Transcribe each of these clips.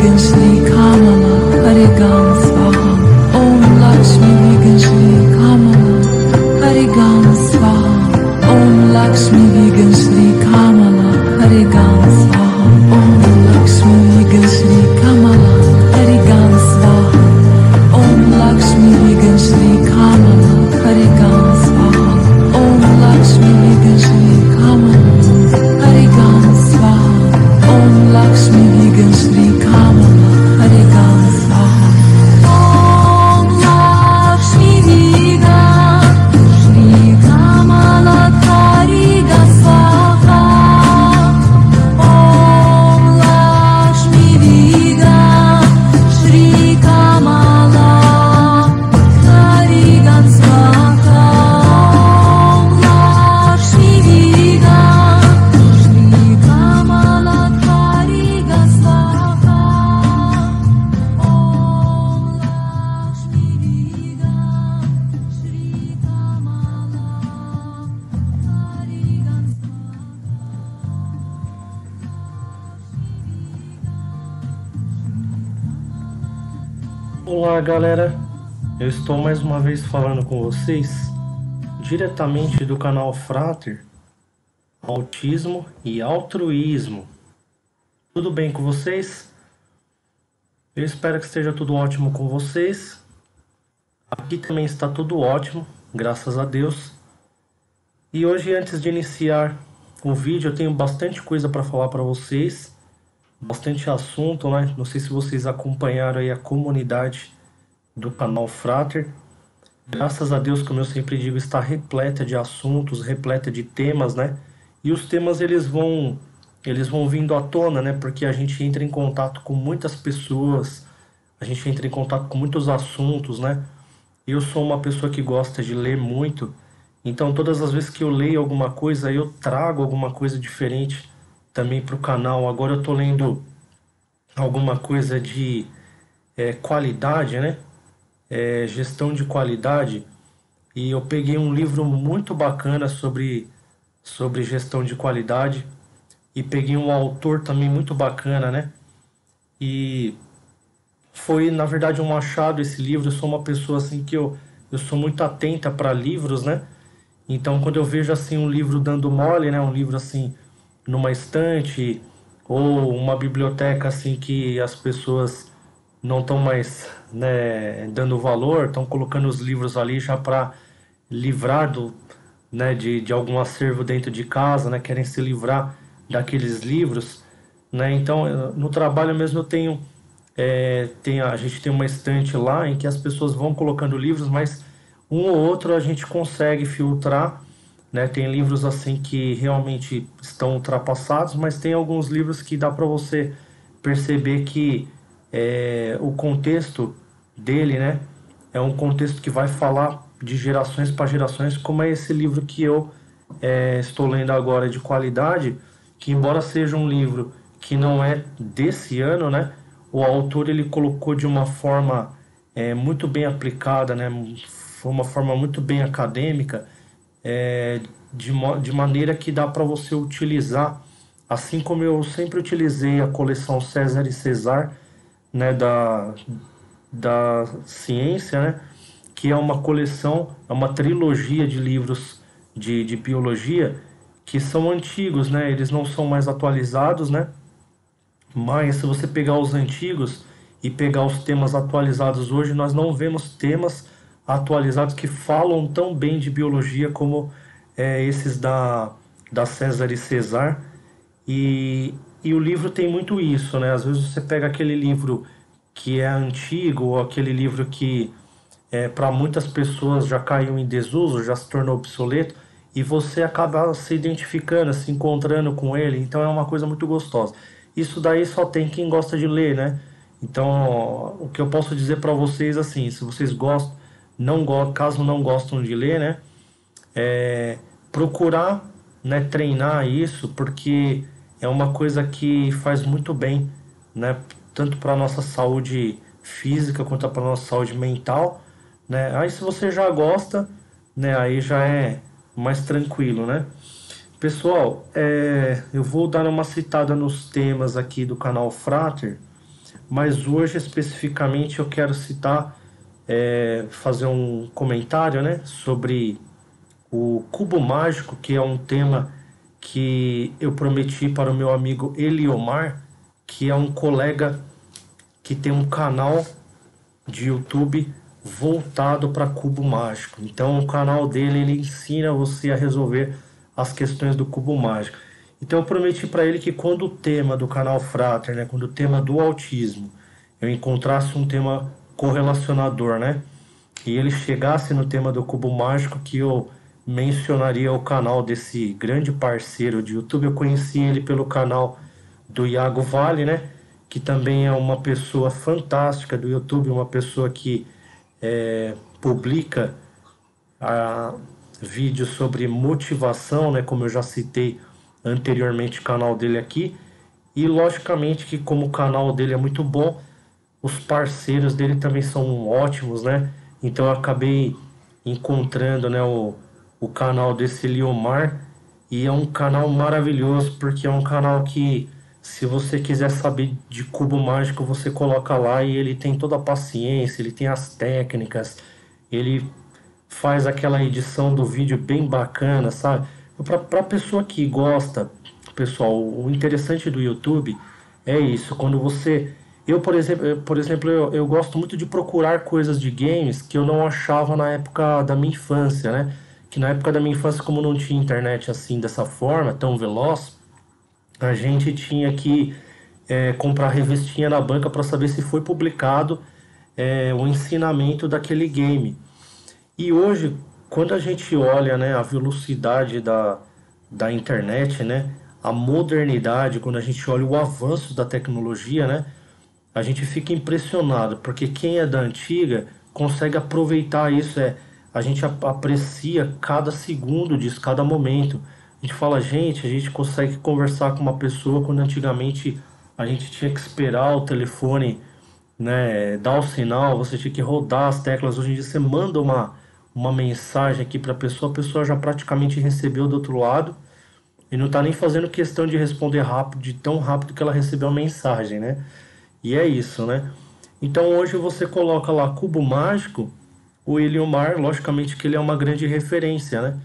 Vegan Shri Kamala Harigan Swaha. Om Lakshmi Vegan Shri Kamala Harigan Swaha. Om Lakshmi Vegan Shri Kamala Harigan Swaha. Om Lakshmi Vegan Shri Kamala Harigan Swaha. Om Lakshmi Vegan Shri Kamala Harigan Swaha. Om Lakshmi Vegan Shri Kamala Harigan Swaha. Om Lakshmi Vegan Shri Kamala Harigan Swaha. Om Lakshmi Vegan Shri Kamala Harigan Swaha. Om Lakshmi Vegan Shri Kamala Harigan Swaha. Om Lakshmi Vegan Shri Kamala Harigan Swaha. Om Lakshmi Vegan Shri Kamala Harigan Olá, galera. Eu estou mais uma vez falando com vocês diretamente do canal Frater, Autismo e Altruísmo. Tudo bem com vocês? Eu espero que esteja tudo ótimo com vocês. Aqui também está tudo ótimo, graças a Deus. E hoje, antes de iniciar o vídeo, eu tenho bastante coisa para falar para vocês. Bastante assunto, né? Não sei se vocês acompanharam aí a comunidade do canal Frater. Graças a Deus, como eu sempre digo, está repleta de assuntos, repleta de temas, né? E os temas eles vão vindo à tona, né? Porque a gente entra em contato com muitas pessoas, a gente entra em contato com muitos assuntos, né? Eu sou uma pessoa que gosta de ler muito, então todas as vezes que eu leio alguma coisa, eu trago alguma coisa diferente também para o canal. Agora eu estou lendo alguma coisa de qualidade, né? Gestão de qualidade, e eu peguei um livro muito bacana sobre gestão de qualidade, e peguei um autor também muito bacana, né? E foi, na verdade, um achado esse livro. Eu sou uma pessoa assim que eu sou muito atenta para livros, né? Então, quando eu vejo assim um livro dando mole, né, um livro assim numa estante ou uma biblioteca assim que as pessoas não estão mais, né, dando valor, estão colocando os livros ali já para livrar né, de algum acervo dentro de casa, né, querem se livrar daqueles livros, né? Então, no trabalho mesmo eu tenho, a gente tem uma estante lá em que as pessoas vão colocando livros, mas um ou outro a gente consegue filtrar, né? Tem livros assim que realmente estão ultrapassados, mas tem alguns livros que dá para você perceber que o contexto dele, né, é um contexto que vai falar de gerações para gerações, como é esse livro que eu estou lendo agora, de qualidade, que embora seja um livro que não é desse ano, né, o autor ele colocou de uma forma muito bem aplicada, né, foi uma forma muito bem acadêmica, de maneira que dá para você utilizar, assim como eu sempre utilizei a coleção César e Cesar, né, da ciência, né, que é uma coleção, é uma trilogia de livros de biologia que são antigos, né, eles não são mais atualizados, né, mas se você pegar os antigos e pegar os temas atualizados hoje, nós não vemos temas atualizados que falam tão bem de biologia como esses da César e Cesar. E o livro tem muito isso, né? Às vezes você pega aquele livro que é antigo, ou aquele livro que para muitas pessoas já caiu em desuso, já se tornou obsoleto, e você acaba se identificando, se encontrando com ele, então é uma coisa muito gostosa. Isso daí só tem quem gosta de ler, né? Então, o que eu posso dizer para vocês, assim, se vocês gostam, caso não gostam de ler, né? Procurar, né, treinar isso, porque é uma coisa que faz muito bem, né? Tanto para a nossa saúde física quanto para a nossa saúde mental, né? Aí se você já gosta, né, aí já é mais tranquilo, né? Pessoal, eu vou dar uma citada nos temas aqui do canal Frater, Mas hoje especificamente eu quero citar, fazer um comentário, né, sobre o cubo mágico, que é um tema que eu prometi para o meu amigo Eliomar, que é um colega que tem um canal de YouTube voltado para cubo mágico. Então, o canal dele ele ensina você a resolver as questões do cubo mágico. Então, eu prometi para ele que quando o tema do canal Frater, né, quando o tema do autismo, eu encontrasse um tema correlacionador, né, e ele chegasse no tema do cubo mágico, que eu mencionaria o canal desse grande parceiro de YouTube. Eu conheci ele pelo canal do Iago Vale, né? Que também é uma pessoa fantástica do YouTube, uma pessoa que publica a, vídeos sobre motivação, né? Como eu já citei anteriormente o canal dele aqui. E logicamente que como o canal dele é muito bom, os parceiros dele também são ótimos, né? Então eu acabei encontrando, né, o canal desse Liomar e é um canal maravilhoso porque é um canal que se você quiser saber de cubo mágico, você coloca lá e ele tem toda a paciência, ele tem as técnicas, ele faz aquela edição do vídeo bem bacana, sabe? Para pessoa que gosta, pessoal, o interessante do YouTube é isso. Quando você, eu gosto muito de procurar coisas de games que eu não achava na época da minha infância, né? Que na época da minha infância, como não tinha internet assim dessa forma, tão veloz, a gente tinha que comprar revistinha na banca para saber se foi publicado o ensinamento daquele game. E hoje, quando a gente olha, né, a velocidade da internet, né, a modernidade, quando a gente olha o avanço da tecnologia, né, a gente fica impressionado, porque quem é da antiga consegue aproveitar isso, a gente aprecia cada segundo disso, cada momento. A gente fala, gente, a gente consegue conversar com uma pessoa quando antigamente a gente tinha que esperar o telefone, né, dar o sinal, você tinha que rodar as teclas. Hoje em dia você manda uma mensagem aqui para a pessoa já praticamente recebeu do outro lado e não está nem fazendo questão de responder rápido, de tão rápido que ela recebeu a mensagem, né? E é isso, né? Então hoje você coloca lá cubo mágico, o Eliomar, logicamente que ele é uma grande referência, né?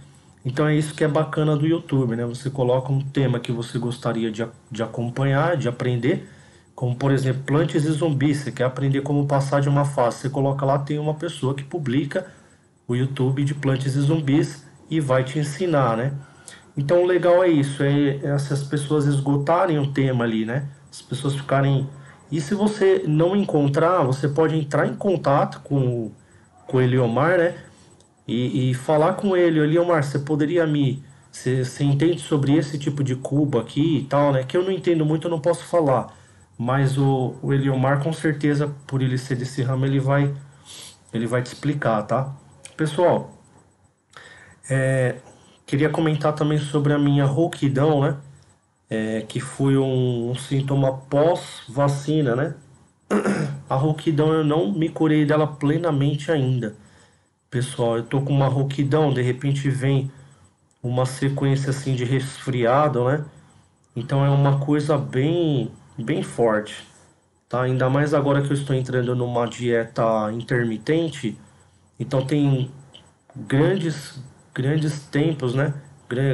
Então é isso que é bacana do YouTube, né? Você coloca um tema que você gostaria de acompanhar, de aprender, como por exemplo Plantas e Zumbis, você quer aprender como passar de uma fase, você coloca lá, tem uma pessoa que publica o YouTube de Plantas e Zumbis e vai te ensinar, né? Então o legal é isso, é essas pessoas esgotarem o tema ali, né? As pessoas ficarem. E se você não encontrar, você pode entrar em contato com o Eliomar, né? E falar com ele, Eliomar, você poderia me. Você entende sobre esse tipo de cubo aqui e tal, né? Que eu não entendo muito, eu não posso falar. Mas o Eliomar, com certeza, por ele ser desse ramo, ele vai te explicar, tá? Pessoal, queria comentar também sobre a minha rouquidão, né? Que foi um sintoma pós-vacina, né? A rouquidão eu não me curei dela plenamente ainda. Pessoal, eu tô com uma rouquidão, de repente vem uma sequência assim de resfriado, né? Então é uma coisa bem, bem forte, tá? Ainda mais agora que eu estou entrando numa dieta intermitente, então tem grandes, grandes tempos, né?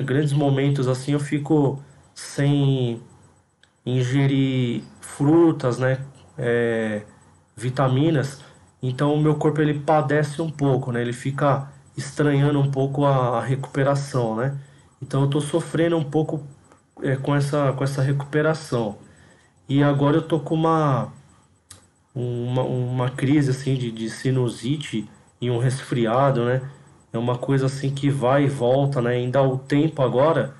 Grandes momentos assim eu fico sem ingerir frutas, né? É, vitaminas. Então o meu corpo ele padece um pouco, né? Ele fica estranhando um pouco a recuperação, né? Então eu tô sofrendo um pouco com essa recuperação. E agora eu tô com uma crise assim de sinusite e um resfriado, né? É uma coisa assim que vai e volta, né? Ainda o tempo agora,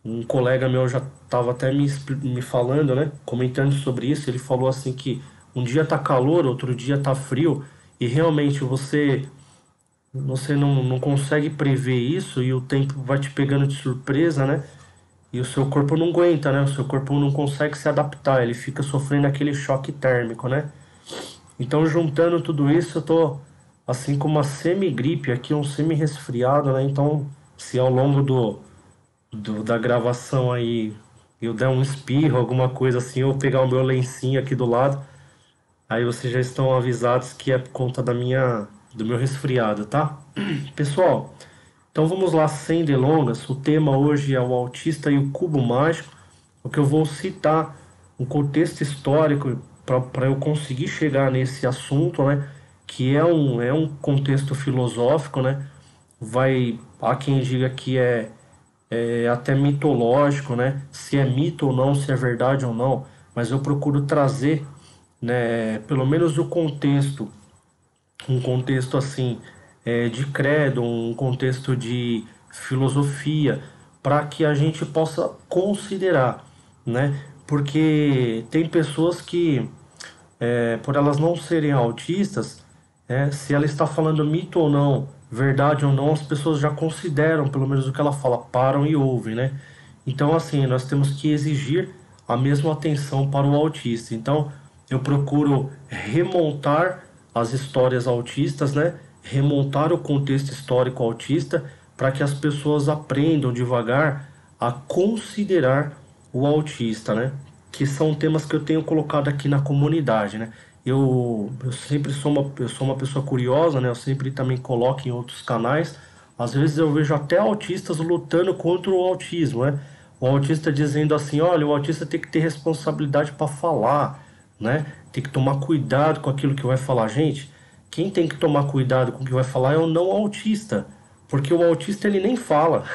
um colega meu já estava até me falando, né? Comentando sobre isso, ele falou assim que um dia tá calor, outro dia tá frio, e realmente você não consegue prever isso e o tempo vai te pegando de surpresa, né? E o seu corpo não aguenta, né? O seu corpo não consegue se adaptar, ele fica sofrendo aquele choque térmico, né? Então, juntando tudo isso, eu tô assim com uma semi-gripe aqui, um semi-resfriado, né? Então, se ao longo da gravação aí eu der um espirro, alguma coisa assim, eu pegar o meu lencinho aqui do lado, Aí vocês já estão avisados que é por conta do meu resfriado, tá? Pessoal, então vamos lá, sem delongas. O tema hoje é o autista e o cubo mágico. O que eu vou citar um contexto histórico para eu conseguir chegar nesse assunto, né? Que é um contexto filosófico, né? Há quem diga que é até mitológico, né? Se é mito ou não, se é verdade ou não, mas eu procuro trazer, né, pelo menos o contexto, um contexto assim, de credo, um contexto de filosofia, para que a gente possa considerar, né? Porque tem pessoas que, por elas não serem autistas, se ela está falando mito ou não, verdade ou não, as pessoas já consideram, pelo menos o que ela fala, param e ouvem, né? Então, assim, nós temos que exigir a mesma atenção para o autista. Então, eu procuro remontar as histórias autistas, né? Remontar o contexto histórico autista para que as pessoas aprendam devagar a considerar o autista, né? Que são temas que eu tenho colocado aqui na comunidade, né? Eu sempre eu sou uma pessoa curiosa, né? Eu sempre também coloco em outros canais. Às vezes eu vejo até autistas lutando contra o autismo, né? O autista dizendo assim, olha, o autista tem que ter responsabilidade para falar, né? Tem que tomar cuidado com aquilo que vai falar. Gente, quem tem que tomar cuidado com o que vai falar é o não autista, porque o autista ele nem fala.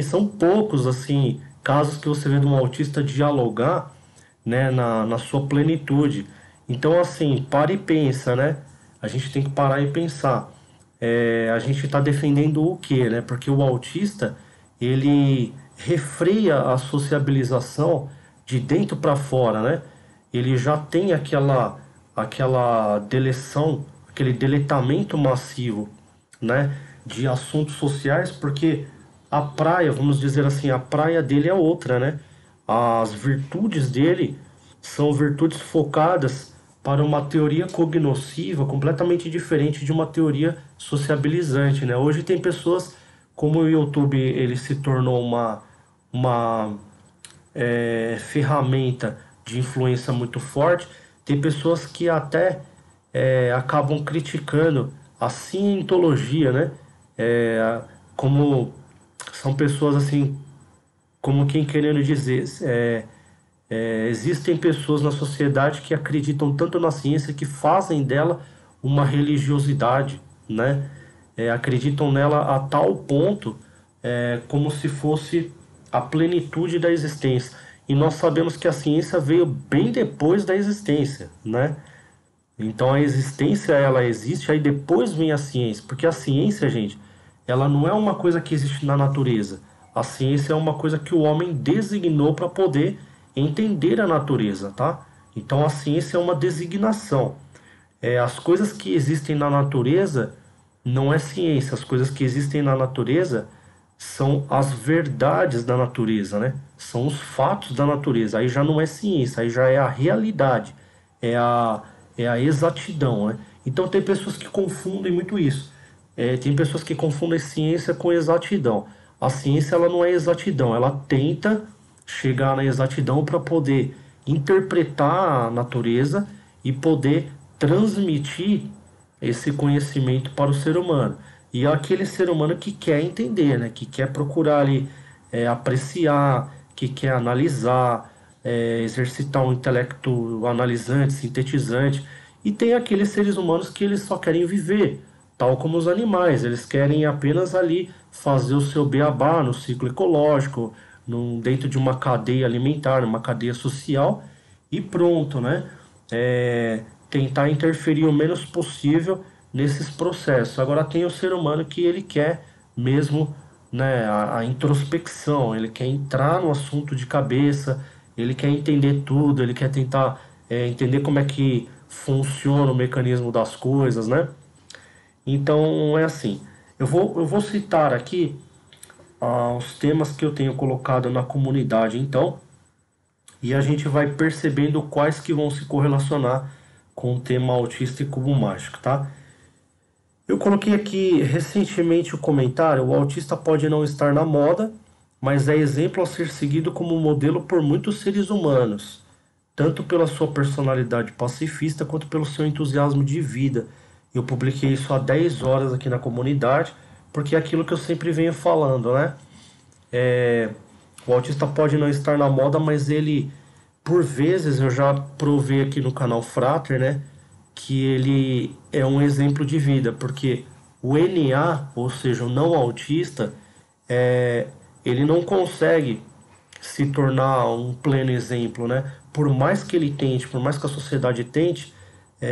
São poucos assim casos que você vê de um autista dialogar, né, na sua plenitude. Então, assim, para e pensa, né? A gente tem que parar e pensar. A gente está defendendo o quê, né? Porque o autista, ele refreia a sociabilização de dentro para fora, né? Ele já tem aquela deleção, aquele deletamento massivo, né, de assuntos sociais, porque a praia, vamos dizer assim, a praia dele é outra, né? As virtudes dele são virtudes focadas para uma teoria cognosciva completamente diferente de uma teoria sociabilizante, né? Hoje tem pessoas, como o YouTube ele se tornou uma ferramenta de influência muito forte, tem pessoas que até acabam criticando a cientologia, né? Como são pessoas assim, como quem querendo dizer, existem pessoas na sociedade que acreditam tanto na ciência que fazem dela uma religiosidade, né? Acreditam nela a tal ponto, como se fosse a plenitude da existência. E nós sabemos que a ciência veio bem depois da existência, né? Então a existência ela existe, aí depois vem a ciência, porque a ciência, gente, ela não é uma coisa que existe na natureza. A ciência é uma coisa que o homem designou para poder entender a natureza, tá? Então a ciência é uma designação. As coisas que existem na natureza não é ciência, as coisas que existem na natureza são as verdades da natureza, né? São os fatos da natureza. Aí já não é ciência, aí já é a realidade, é a, é a exatidão, né? Então tem pessoas que confundem muito isso. Tem pessoas que confundem ciência com exatidão. A ciência ela não é exatidão, ela tenta chegar na exatidão para poder interpretar a natureza e poder transmitir esse conhecimento para o ser humano. E é aquele ser humano que quer entender, né? Que quer procurar ali apreciar, que quer analisar, exercitar um intelecto analisante, sintetizante. E tem aqueles seres humanos que eles só querem viver, tal como os animais. Eles querem apenas ali fazer o seu beabá no ciclo ecológico, dentro de uma cadeia alimentar, uma cadeia social e pronto, né? Tentar interferir o menos possível nesses processos. Agora tem o ser humano que ele quer mesmo, né, a introspecção, ele quer entrar no assunto de cabeça, ele quer entender tudo, ele quer tentar entender como é que funciona o mecanismo das coisas, né? Então é assim. Eu vou citar aqui os temas que eu tenho colocado na comunidade, então, e a gente vai percebendo quais que vão se correlacionar com o tema autista e cubo mágico, tá? Eu coloquei aqui recentemente o comentário: o autista pode não estar na moda, mas é exemplo a ser seguido como modelo por muitos seres humanos. tanto pela sua personalidade pacifista quanto pelo seu entusiasmo de vida. Eu publiquei isso há 10 horas aqui na comunidade, porque é aquilo que eu sempre venho falando, né? É, o autista pode não estar na moda, mas ele, por vezes, eu já provei aqui no canal Frater, né? Que ele é um exemplo de vida, porque o NA, ou seja, o não autista, é, ele não consegue se tornar um pleno exemplo, né? Por mais que ele tente, por mais que a sociedade tente,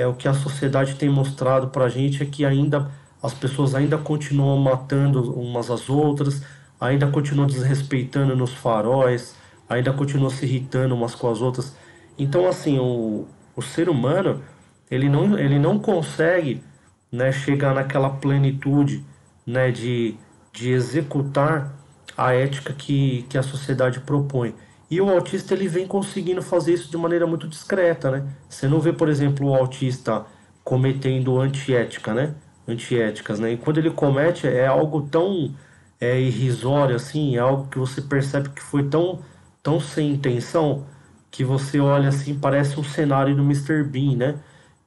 o que a sociedade tem mostrado para a gente é que ainda as pessoas ainda continuam matando umas às outras, ainda continuam desrespeitando nos faróis, ainda continuam se irritando umas com as outras. Então, assim, o ser humano, ele não consegue, né, chegar naquela plenitude, né, de executar a ética que a sociedade propõe. E o autista ele vem conseguindo fazer isso de maneira muito discreta, né? Você não vê, por exemplo, o autista cometendo antiética, né? Antiéticas, né? E quando ele comete é algo tão irrisório assim, é algo que você percebe que foi tão sem intenção que você olha assim, parece um cenário do Mister Bean, né?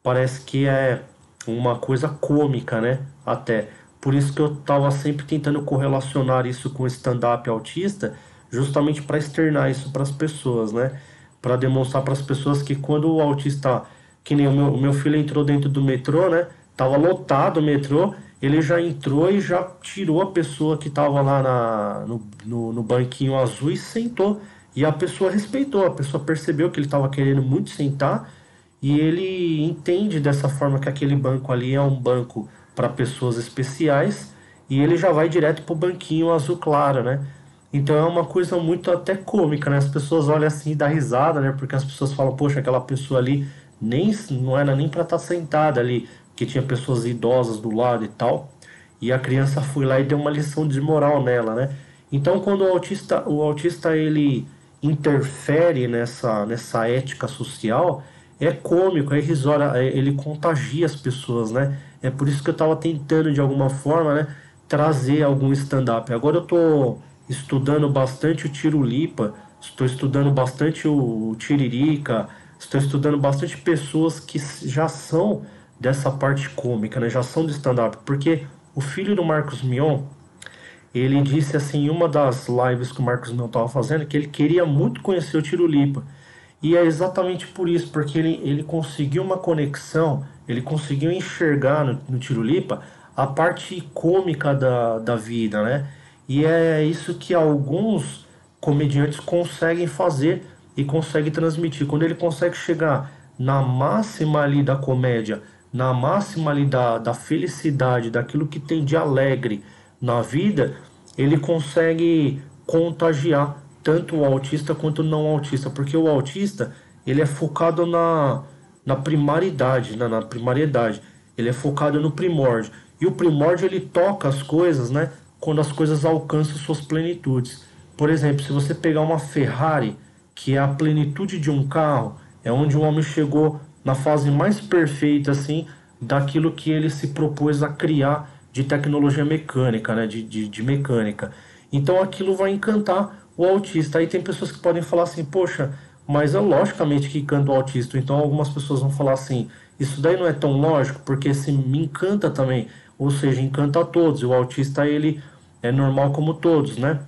Parece que é uma coisa cômica, né? Até. Por isso que eu estava sempre tentando correlacionar isso com o stand-up autista, justamente para externar isso para as pessoas, né? Para demonstrar para as pessoas que quando o autista, que nem o meu filho entrou dentro do metrô, né? Tava lotado o metrô, ele já entrou e já tirou a pessoa que estava lá no banquinho azul e sentou. E a pessoa respeitou, a pessoa percebeu que ele estava querendo muito sentar e ele entende dessa forma que aquele banco ali é um banco para pessoas especiais e ele já vai direto pro banquinho azul claro, né? Então é uma coisa muito até cômica, né? As pessoas olham assim e dá risada, né? Porque as pessoas falam, poxa, aquela pessoa ali nem não era nem para estar sentada ali, porque tinha pessoas idosas do lado e tal. E a criança foi lá e deu uma lição de moral nela, né? Então quando o autista ele interfere nessa ética social, é cômico, é irrisório, ele contagia as pessoas, né? É por isso que eu estava tentando, de alguma forma, né, trazer algum stand-up. Agora eu estou estudando bastante o Tirulipa, estou estudando bastante o Tiririca, estou estudando bastante pessoas que já são dessa parte cômica, né? Já são do stand-up. Porque o filho do Marcos Mion, ele disse assim em uma das lives que o Marcos Mion estava fazendo que ele queria muito conhecer o Tirulipa. E é exatamente por isso, porque ele conseguiu uma conexão, ele conseguiu enxergar no Tirulipa a parte cômica da vida, né? E é isso que alguns comediantes conseguem fazer e conseguem transmitir. Quando ele consegue chegar na máxima ali da comédia, na máxima ali da felicidade, daquilo que tem de alegre na vida, ele consegue contagiar tanto o autista quanto o não autista, porque o autista ele é focado na primariedade, na primariedade, ele é focado no primórdio, e o primórdio ele toca as coisas, né, quando as coisas alcançam suas plenitudes. Por exemplo, se você pegar uma Ferrari, que é a plenitude de um carro, é onde o homem chegou na fase mais perfeita assim daquilo que ele se propôs a criar de tecnologia mecânica, né, de mecânica. Então aquilo vai encantar o autista. Aí tem pessoas que podem falar assim, poxa, mas é logicamente que encanta o autista. Então algumas pessoas vão falar assim, isso daí não é tão lógico, porque se me encanta também, ou seja, encanta a todos. E o autista ele é normal como todos, né?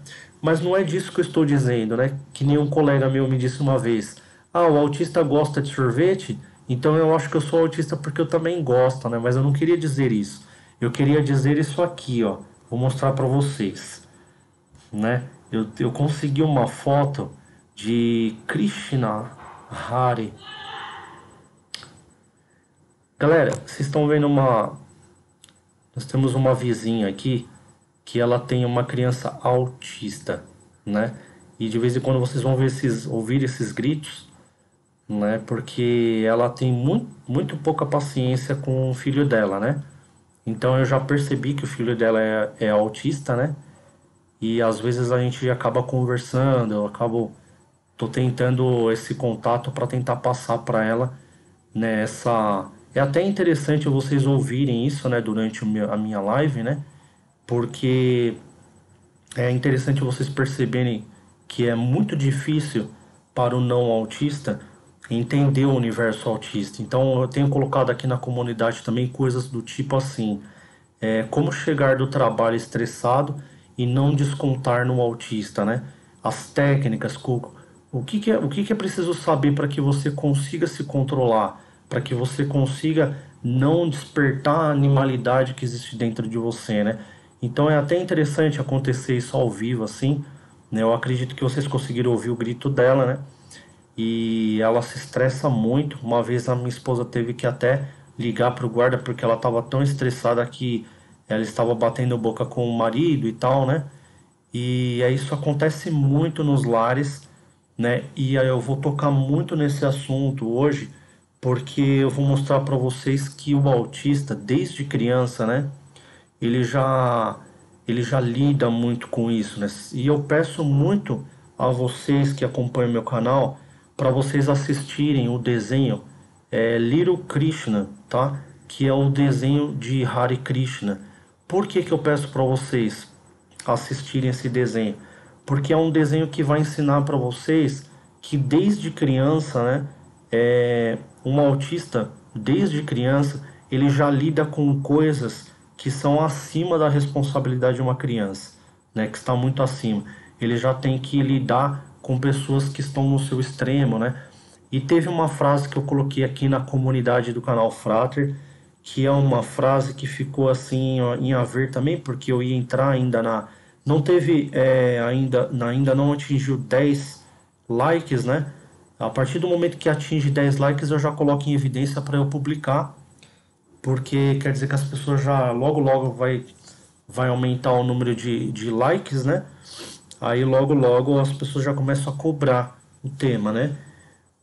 Mas não é disso que eu estou dizendo, né? Que nem um colega meu me disse uma vez, ah, o autista gosta de sorvete, então eu acho que eu sou autista porque eu também gosto, né? Mas eu não queria dizer isso. Eu queria dizer isso aqui, ó. Vou mostrar para vocês, né? Eu consegui uma foto de Krishna Hari. Galera, vocês estão vendo uma. Nós temos uma vizinha aqui que ela tem uma criança autista, né? E de vez em quando vocês vão ouvir esses gritos, né? Porque ela tem muito pouca paciência com o filho dela, né? Então eu já percebi que o filho dela é autista, né? E às vezes a gente acaba conversando, tô tentando esse contato para tentar passar para ela, né, é até interessante vocês ouvirem isso, né, durante a minha live, né? Porque é interessante vocês perceberem que é muito difícil para o não autista entender o universo autista. Então eu tenho colocado aqui na comunidade também coisas do tipo assim, como chegar do trabalho estressado e não descontar no autista, né? As técnicas, o que é preciso saber para que você consiga se controlar, para que você consiga não despertar a animalidade que existe dentro de você, né? Então é até interessante acontecer isso ao vivo assim, né? Eu acredito que vocês conseguiram ouvir o grito dela, né? E ela se estressa muito. Uma vez a minha esposa teve que até ligar para o guarda porque ela estava tão estressada que ela estava batendo boca com o marido e tal, né? E aí isso acontece muito nos lares, né? E aí eu vou tocar muito nesse assunto hoje, porque eu vou mostrar para vocês que o autista, desde criança, né? Ele já ele já lida muito com isso, né? E eu peço muito a vocês que acompanham meu canal para vocês assistirem o desenho Little Krishna, tá? Que é o desenho de Hare Krishna. Por que que eu peço para vocês assistirem esse desenho? Porque é um desenho que vai ensinar para vocês que desde criança, né? Um autista, desde criança, ele já lida com coisas que são acima da responsabilidade de uma criança, né? Que está muito acima. Ele já tem que lidar com pessoas que estão no seu extremo, né? E teve uma frase que eu coloquei aqui na comunidade do canal Frater, que é uma frase que ficou assim ó, em haver também, porque eu ia entrar ainda na. Não teve, ainda não atingiu 10 likes, né? A partir do momento que atinge 10 likes, eu já coloco em evidência para eu publicar, porque quer dizer que as pessoas já logo logo vai aumentar o número de likes, né? Aí logo logo as pessoas já começam a cobrar o tema, né?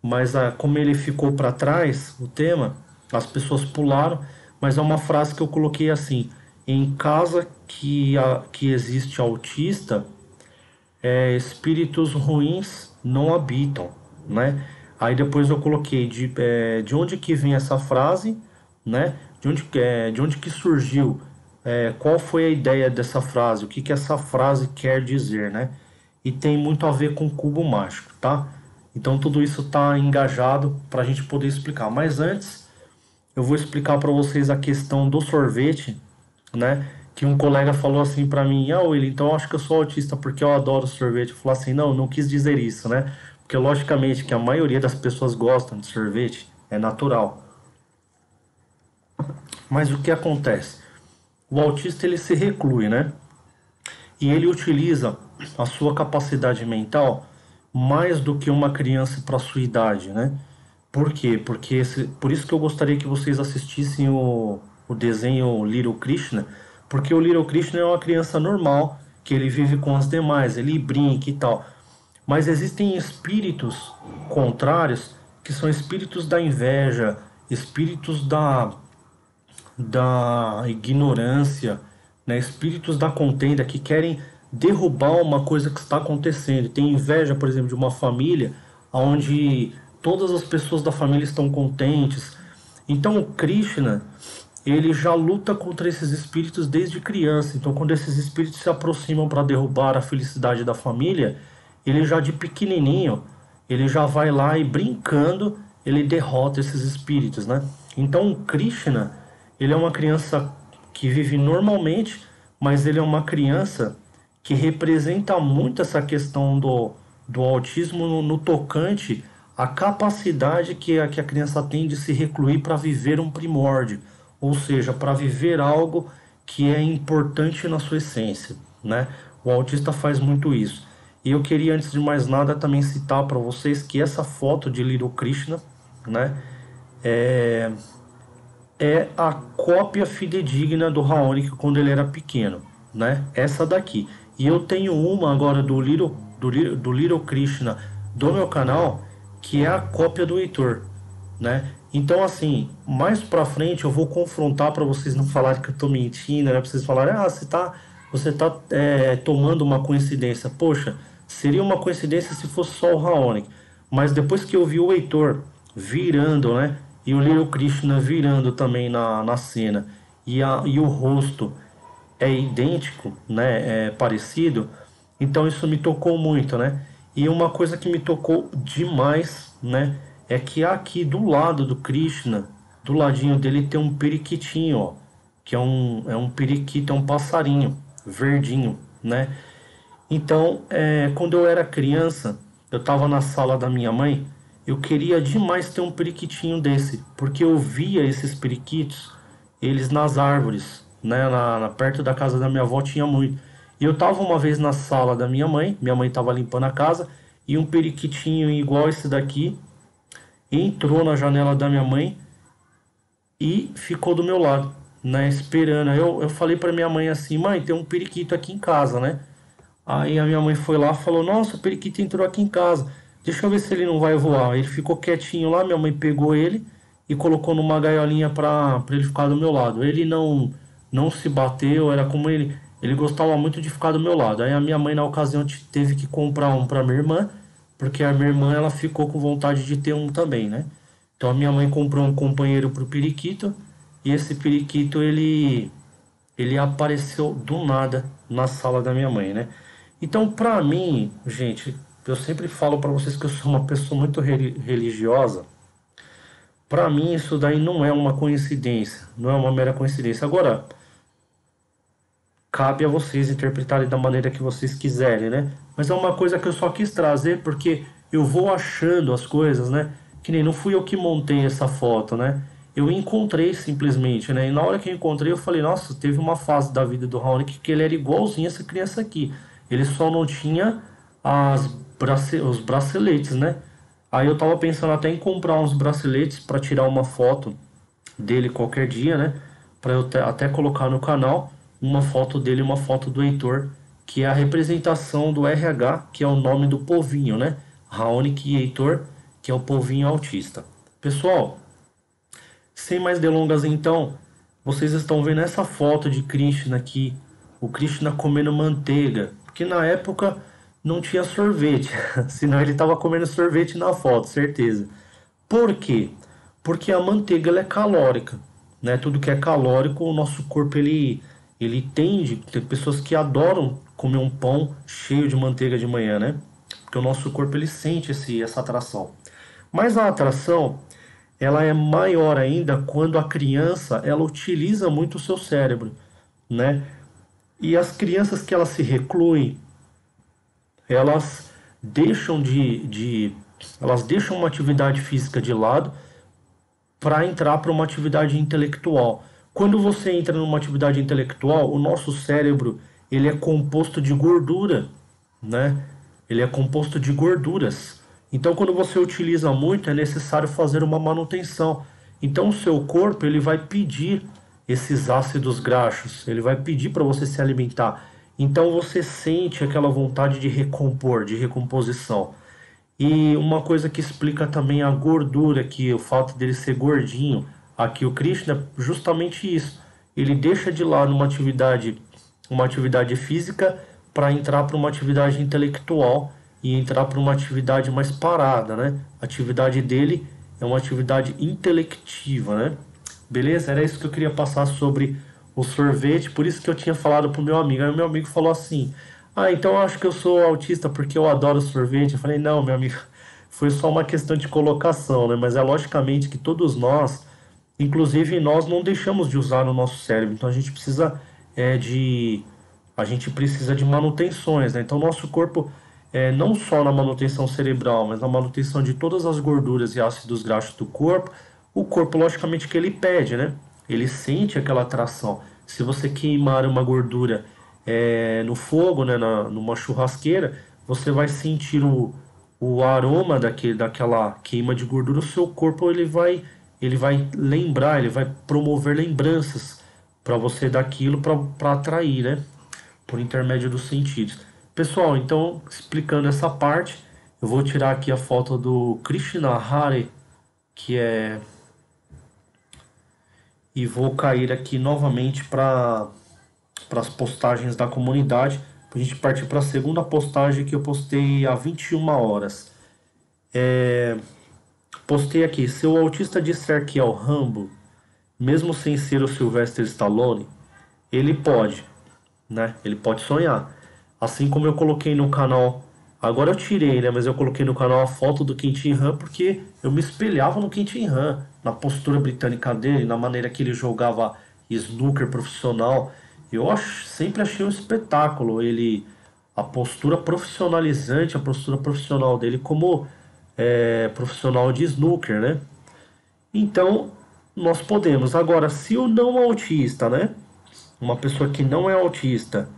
Mas como ele ficou para trás, o tema, as pessoas pularam, mas é uma frase que eu coloquei assim: em casa que existe autista, espíritos ruins não habitam, né? Aí depois eu coloquei de onde que vem essa frase, né? De onde que surgiu, qual foi a ideia dessa frase, o que que essa frase quer dizer, né? E tem muito a ver com cubo mágico, tá? Então tudo isso tá engajado para a gente poder explicar. Mas antes eu vou explicar para vocês a questão do sorvete, né? Que um colega falou assim para mim: ah, William, então eu acho que eu sou autista porque eu adoro sorvete. Eu falei assim: não, não quis dizer isso, né? Porque logicamente que a maioria das pessoas gostam de sorvete, é natural. Mas o que acontece? O autista ele se reclui, né? E ele utiliza a sua capacidade mental mais do que uma criança para sua idade, né? Por quê? Por isso que eu gostaria que vocês assistissem o desenho Little Krishna, porque o Little Krishna é uma criança normal, que ele vive com as demais, ele brinca e tal. Mas existem espíritos contrários, que são espíritos da inveja, espíritos da ignorância, né? Espíritos da contenda que querem derrubar uma coisa que está acontecendo. Tem inveja, por exemplo, de uma família onde todas as pessoas da família estão contentes. Então o Krishna, ele já luta contra esses espíritos desde criança. Então quando esses espíritos se aproximam para derrubar a felicidade da família, ele já de pequenininho, ele já vai lá e brincando, ele derrota esses espíritos, né? Então o Krishna, ele é uma criança que vive normalmente, mas ele é uma criança que representa muito essa questão do autismo no tocante à capacidade que a criança tem de se recluir para viver um primórdio, ou seja, para viver algo que é importante na sua essência, né? O autista faz muito isso. E eu queria, antes de mais nada, também citar para vocês que essa foto de Little Krishna, né, é, é a cópia fidedigna do Raonic quando ele era pequeno, né? Essa daqui. E eu tenho uma agora do Little Krishna do meu canal, que é a cópia do Heitor, né? Então, assim, mais pra frente eu vou confrontar para vocês não falarem que eu tô mentindo, né? Pra vocês falarem: ah, você tá tomando uma coincidência. Poxa, seria uma coincidência se fosse só o Raonic. Mas depois que eu vi o Heitor virando, né? E o Little Krishna virando também na cena, e o rosto é idêntico, né? É parecido. Então isso me tocou muito, né? E uma coisa que me tocou demais, né? é que aqui do lado do Krishna, do ladinho dele tem um periquitinho, ó, que é um periquito, é um passarinho verdinho, né? Então, quando eu era criança, eu estava na sala da minha mãe, eu queria demais ter um periquitinho desse, porque eu via esses periquitos, eles nas árvores, né? Perto da casa da minha avó tinha muito. E eu estava uma vez na sala da minha mãe estava limpando a casa, e um periquitinho igual esse daqui entrou na janela da minha mãe e ficou do meu lado, né? Esperando. Eu falei para minha mãe assim: mãe, tem um periquito aqui em casa, né? Aí a minha mãe foi lá e falou: nossa, o periquito entrou aqui em casa. Deixa eu ver se ele não vai voar. Ele ficou quietinho lá, minha mãe pegou ele e colocou numa gaiolinha pra ele ficar do meu lado. Ele não se bateu, era como ele gostava muito de ficar do meu lado. Aí a minha mãe na ocasião teve que comprar um pra minha irmã, porque a minha irmã ela ficou com vontade de ter um também, né? Então a minha mãe comprou um companheiro pro periquito e esse periquito ele apareceu do nada na sala da minha mãe, né? Então, pra mim, gente, eu sempre falo pra vocês que eu sou uma pessoa muito religiosa. Pra mim, isso daí não é uma coincidência, não é uma mera coincidência. Agora, cabe a vocês interpretarem da maneira que vocês quiserem, né? Mas é uma coisa que eu só quis trazer porque eu vou achando as coisas, né? Que nem não fui eu que montei essa foto, né? Eu encontrei simplesmente, né? E na hora que eu encontrei, eu falei, nossa, teve uma fase da vida do Raoni que ele era igualzinho essa criança aqui. Ele só não tinha os braceletes, né? Aí eu tava pensando até em comprar uns braceletes para tirar uma foto dele qualquer dia, né? Para eu até colocar no canal uma foto dele e uma foto do Heitor, que é a representação do RH, que é o nome do povinho, né? Raonic e Heitor, que é o povinho autista. Pessoal, sem mais delongas então, vocês estão vendo essa foto de Krishna aqui, o Krishna comendo manteiga, porque na época não tinha sorvete, senão ele estava comendo sorvete na foto, certeza. Por quê? Porque a manteiga ela é calórica, né? Tudo que é calórico, o nosso corpo ele tende, tem pessoas que adoram comer um pão cheio de manteiga de manhã, né? Porque o nosso corpo ele sente essa atração. Mas a atração ela é maior ainda quando a criança ela utiliza muito o seu cérebro, né? E as crianças que elas se recluem, elas elas deixam uma atividade física de lado para entrar para uma atividade intelectual. Quando você entra numa atividade intelectual, o nosso cérebro ele é composto de gordura, né? Ele é composto de gorduras. Então, quando você utiliza muito, é necessário fazer uma manutenção. Então, o seu corpo ele vai pedir esses ácidos graxos, ele vai pedir para você se alimentar. Então, você sente aquela vontade de recompor, de recomposição. E uma coisa que explica também a gordura, que o fato dele ser gordinho, aqui o Krishna, é justamente isso. Ele deixa de lado uma atividade física para entrar para uma atividade intelectual e entrar para uma atividade mais parada, né? A atividade dele é uma atividade intelectiva, né? Beleza? Era isso que eu queria passar sobre o sorvete, por isso que eu tinha falado pro meu amigo. Aí o meu amigo falou assim: ah, então eu acho que eu sou autista porque eu adoro sorvete. Eu falei: não, meu amigo, foi só uma questão de colocação, né? Mas é logicamente que todos nós, inclusive nós, não deixamos de usar o nosso cérebro. Então a gente precisa a gente precisa de manutenções, né? Então nosso corpo não só na manutenção cerebral, mas na manutenção de todas as gorduras e ácidos graxos do corpo, o corpo logicamente que ele pede, né? Ele sente aquela atração. Se você queimar uma gordura no fogo, né, numa churrasqueira, você vai sentir o aroma daquela queima de gordura. O seu corpo ele vai lembrar, ele vai promover lembranças para você daquilo para atrair, né? Por intermédio dos sentidos. Pessoal, então explicando essa parte, eu vou tirar aqui a foto do Krishna Hare, que é e vou cair aqui novamente para as postagens da comunidade, para a gente partir para a segunda postagem que eu postei há 21 horas. Postei aqui: se o autista disser que é o Rambo, mesmo sem ser o Sylvester Stallone, ele pode, né? Ele pode sonhar. Assim como eu coloquei no canal Agora eu tirei, né? Mas eu coloquei no canal a foto do Quentin Han porque eu me espelhava no Quentin Han, na postura britânica dele, na maneira que ele jogava snooker profissional. Sempre achei um espetáculo ele, a postura profissionalizante, a postura profissional dele como profissional de snooker, né? Então, nós podemos. Agora, se o não autista, né? Uma pessoa que não é autista,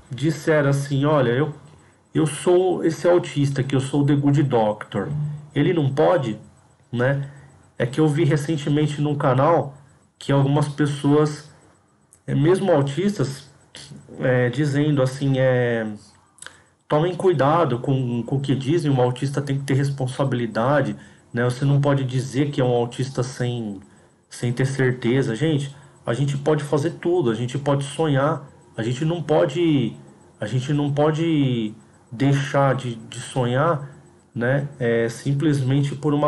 disser assim, olha, eu sou esse autista que eu sou o The Good Doctor. Ele não pode, né? É que eu vi recentemente num canal que algumas pessoas, mesmo autistas, dizendo assim, tomem cuidado com o que dizem, um autista tem que ter responsabilidade, né? Você não pode dizer que é um autista sem ter certeza. Gente, a gente pode fazer tudo, a gente pode sonhar, a gente não pode deixar de sonhar, né? Simplesmente por um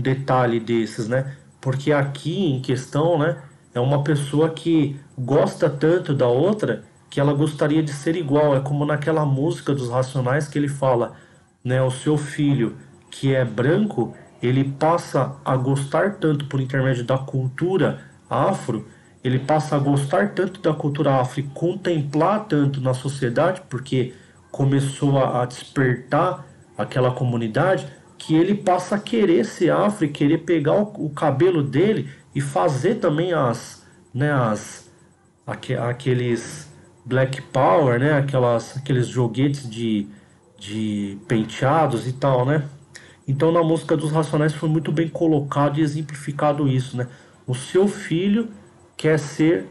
detalhe desses, né? Porque aqui em questão, né, é uma pessoa que gosta tanto da outra que ela gostaria de ser igual. É como naquela música dos Racionais que ele fala, né, o seu filho que é branco, ele passa a gostar tanto por intermédio da cultura afro, ele passa a gostar tanto da cultura afro e contemplar tanto na sociedade, porque começou a despertar aquela comunidade, que ele passa a querer ser afro e querer pegar o cabelo dele e fazer também aqueles Black Power, né? Aqueles joguetes de penteados e tal, né? Então na música dos Racionais foi muito bem colocado e exemplificado isso, né? O seu filho quer ser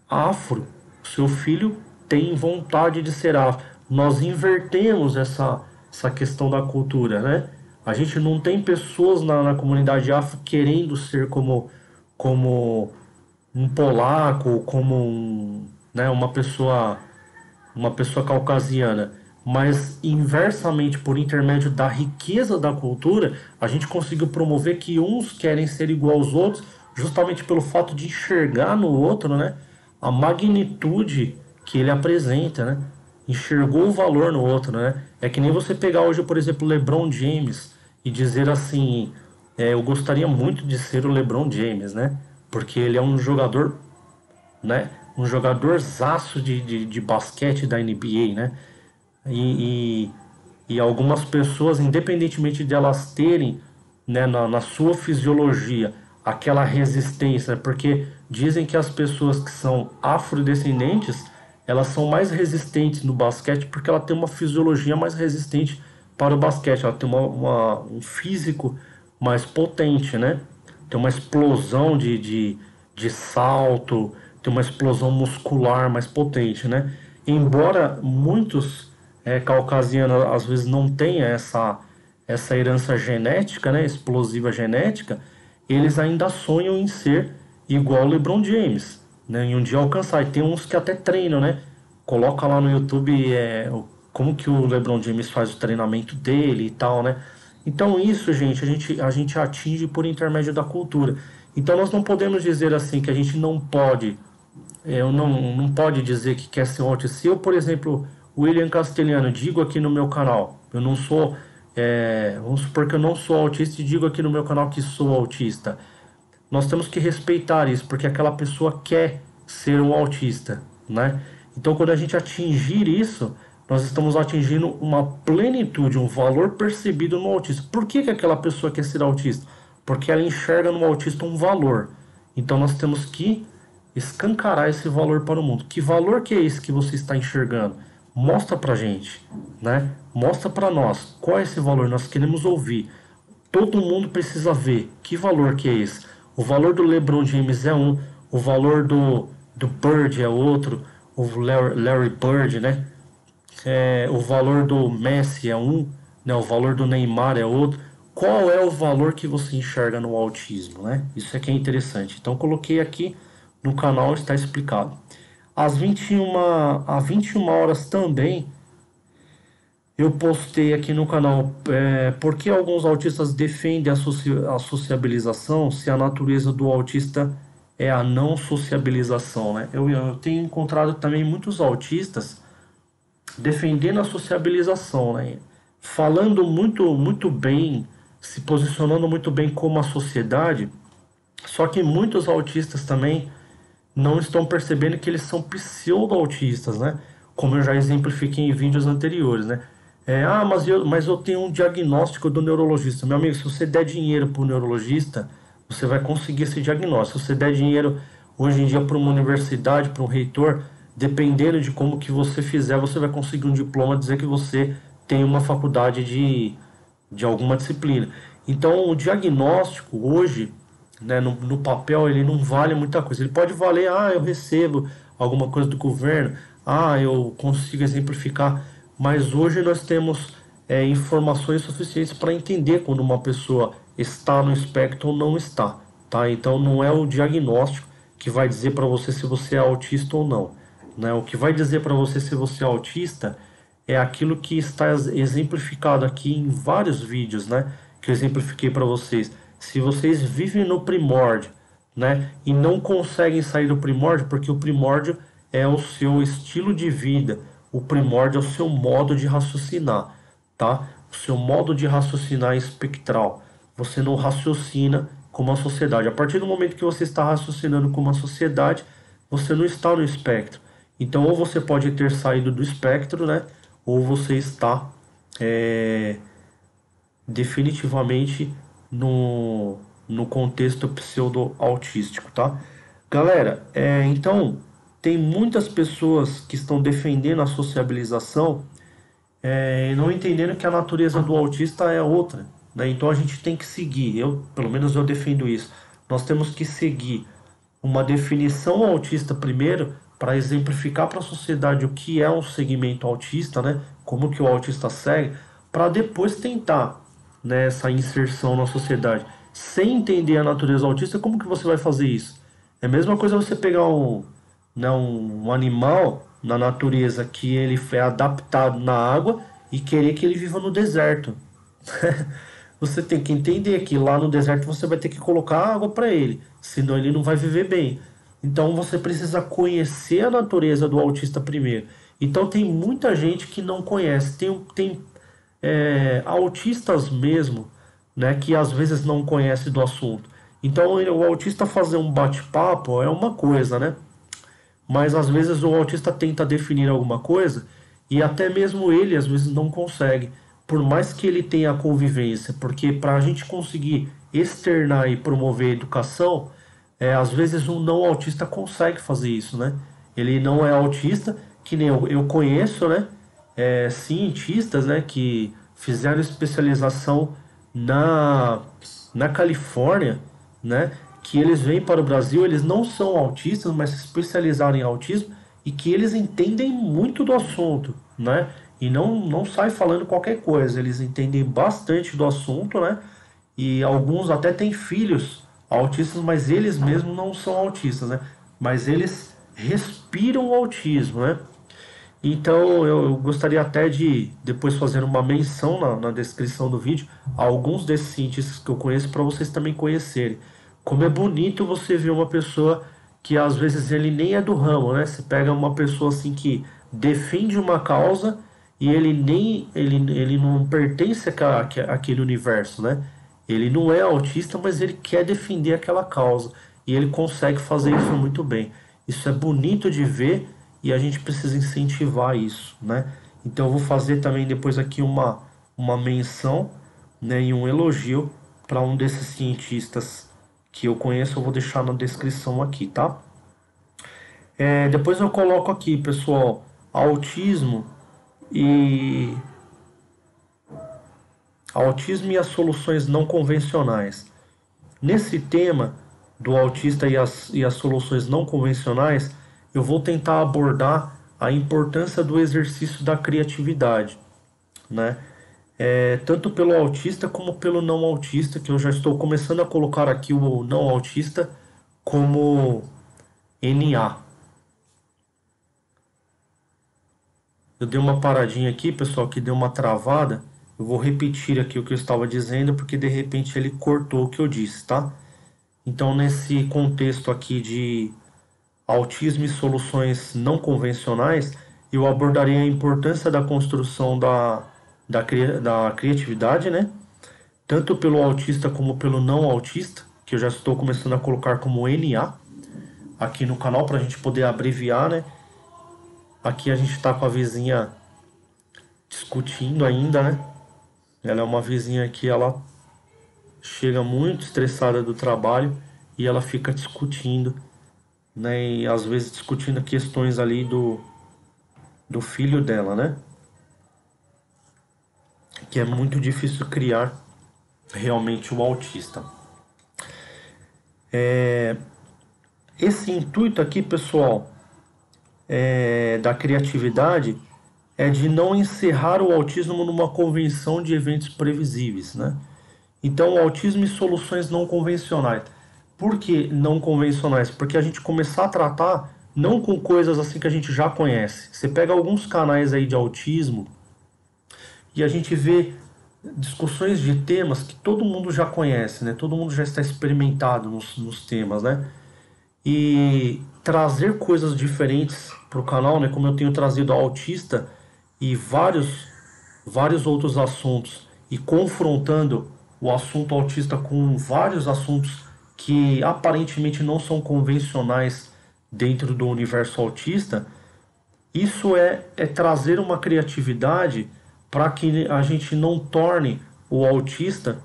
afro, o seu filho tem vontade de ser afro. Nós invertemos essa questão da cultura, né? A gente não tem pessoas na comunidade afro querendo ser como um polaco, como né, uma pessoa caucasiana, mas inversamente por intermédio da riqueza da cultura, a gente conseguiu promover que uns querem ser igual aos outros, justamente pelo fato de enxergar no outro, né, a magnitude que ele apresenta, né? Enxergou o valor no outro, né? É que nem você pegar hoje, por exemplo, o LeBron James e dizer assim, eu gostaria muito de ser o LeBron James, né? Porque ele é um jogador, né? Um jogadorzaço de basquete da NBA, né? E, e algumas pessoas, independentemente de elas terem, né, na sua fisiologia aquela resistência, né? Porque dizem que as pessoas que são afrodescendentes elas são mais resistentes no basquete porque ela tem uma fisiologia mais resistente para o basquete, ela tem um físico mais potente, né? Tem uma explosão de salto, tem uma explosão muscular mais potente, né? Embora muitos caucasianos às vezes não tenham essa herança genética, né? Explosiva genética, eles ainda sonham em ser igual o LeBron James, né? Em um dia alcançar. E tem uns que até treinam, né? Coloca lá no YouTube como que o LeBron James faz o treinamento dele e tal, né? Então isso, gente, a gente atinge por intermédio da cultura. Então nós não podemos dizer assim que a gente não pode, não pode dizer que quer ser um autista. Se eu, por exemplo, William Castelhano, digo aqui no meu canal, eu não sou, vamos supor que eu não sou autista e digo aqui no meu canal que sou autista. Nós temos que respeitar isso, porque aquela pessoa quer ser um autista, né? Então, quando a gente atingir isso, nós estamos atingindo uma plenitude, um valor percebido no autista. Por que aquela pessoa quer ser autista? Porque ela enxerga no autista um valor. Então, nós temos que escancarar esse valor para o mundo. Que valor que é esse que você está enxergando? Mostra pra gente, né? Mostra para nós qual é esse valor. Nós queremos ouvir. Todo mundo precisa ver que valor que é esse. O valor do LeBron James é um, o valor do Bird é outro, o Larry Bird, né? O valor do Messi é um, né? O valor do Neymar é outro. Qual é o valor que você enxerga no autismo, né? Isso é que é interessante. Então coloquei aqui no canal, está explicado. Às 21 horas também eu postei aqui no canal por que alguns autistas defendem a sociabilização se a natureza do autista é a não sociabilização, né? Eu tenho encontrado também muitos autistas defendendo a sociabilização, né? Falando muito bem, se posicionando muito bem como a sociedade, só que muitos autistas também não estão percebendo que eles são pseudo-autistas, né? Como eu já exemplifiquei em vídeos anteriores, né? Mas eu tenho um diagnóstico do neurologista. Meu amigo, se você der dinheiro para o neurologista, você vai conseguir esse diagnóstico. Se você der dinheiro hoje em dia para uma universidade, para um reitor, dependendo de como que você fizer, você vai conseguir um diploma dizer que você tem uma faculdade de alguma disciplina. Então, o diagnóstico hoje, né, no papel, ele não vale muita coisa. Ele pode valer, eu recebo alguma coisa do governo, eu consigo exemplificar, mas hoje nós temos informações suficientes para entender quando uma pessoa está no espectro ou não está, tá? Então, não é o diagnóstico que vai dizer para você se você é autista ou não, né? O que vai dizer para você se você é autista é aquilo que está exemplificado aqui em vários vídeos, né? Que eu exemplifiquei para vocês. Se vocês vivem no primórdio, né? E não conseguem sair do primórdio, porque o primórdio é o seu estilo de vida, o primórdio é o seu modo de raciocinar, tá? O seu modo de raciocinar é espectral. Você não raciocina como a sociedade. A partir do momento que você está raciocinando como a sociedade, você não está no espectro. Então, ou você pode ter saído do espectro, né? Ou você está definitivamente no contexto pseudo-autístico, tá? Galera, então, tem muitas pessoas que estão defendendo a sociabilização e não entendendo que a natureza do autista é outra, né? Então a gente tem que seguir, pelo menos eu defendo isso. Nós temos que seguir uma definição autista primeiro para exemplificar para a sociedade o que é um segmento autista, né? Como que o autista segue, para depois tentar, né, essa inserção na sociedade. Sem entender a natureza autista, como que você vai fazer isso? É a mesma coisa você pegar um animal na natureza que ele foi adaptado na água e querer que ele viva no deserto. Você tem que entender que lá no deserto você vai ter que colocar água para ele, senão ele não vai viver bem. Então você precisa conhecer a natureza do autista primeiro. Então tem muita gente que não conhece. Tem autistas mesmo, né, que às vezes não conhece do assunto. Então o autista fazer um bate-papo é uma coisa, né? Mas às vezes o autista tenta definir alguma coisa e até mesmo ele às vezes não consegue, por mais que ele tenha a convivência, porque para a gente conseguir externar e promover a educação, às vezes um não autista consegue fazer isso, né? Ele não é autista, que nem eu conheço, né? Cientistas, né, que fizeram especialização na Califórnia, né, que eles vêm para o Brasil, eles não são autistas, mas se especializaram em autismo e que eles entendem muito do assunto, né, e não sai falando qualquer coisa, eles entendem bastante do assunto, né, e alguns até têm filhos autistas, mas eles mesmos não são autistas, né, mas eles respiram o autismo, né. Então eu gostaria até de depois fazer uma menção na descrição do vídeo a alguns desses cientistas que eu conheço para vocês também conhecerem. Como é bonito você ver uma pessoa que às vezes ele nem é do ramo, né? Você pega uma pessoa assim que defende uma causa e ele não pertence àquele universo, né? Ele não é autista, mas ele quer defender aquela causa e ele consegue fazer isso muito bem. Isso é bonito de ver e a gente precisa incentivar isso, né? Então eu vou fazer também depois aqui uma menção, né, e um elogio para um desses cientistas que eu conheço, eu vou deixar na descrição aqui, tá? Depois eu coloco aqui, pessoal, autismo e autismo e as soluções não convencionais. Nesse tema do autista e as soluções não convencionais, eu vou tentar abordar a importância do exercício da criatividade, né? Tanto pelo autista como pelo não autista, que eu já estou começando a colocar aqui o não autista como NA. Eu dei uma paradinha aqui, pessoal, que deu uma travada. Eu vou repetir aqui o que eu estava dizendo, porque de repente ele cortou o que eu disse, tá? Então, nesse contexto aqui de autismo e soluções não convencionais, eu abordaria a importância da construção da criatividade, né? Tanto pelo autista como pelo não autista, que eu já estou começando a colocar como NA aqui no canal para a gente poder abreviar, né? Aqui a gente está com a vizinha discutindo ainda, né? Ela é uma vizinha que ela chega muito estressada do trabalho e ela fica discutindo, né? E às vezes discutindo questões ali do filho dela, né? Que é muito difícil criar realmente um autista. Esse intuito aqui, pessoal, da criatividade é de não encerrar o autismo numa convenção de eventos previsíveis, né? Então, o autismo e soluções não convencionais. Por que não convencionais? Porque a gente começar a tratar não com coisas assim que a gente já conhece. Você pega alguns canais aí de autismo e a gente vê discussões de temas que todo mundo já conhece, né? Todo mundo já está experimentado nos temas, né? E trazer coisas diferentes para o canal, né? Como eu tenho trazido autista e vários outros assuntos e confrontando o assunto autista com vários assuntos que aparentemente não são convencionais dentro do universo autista, isso é trazer uma criatividade para que a gente não torne o autista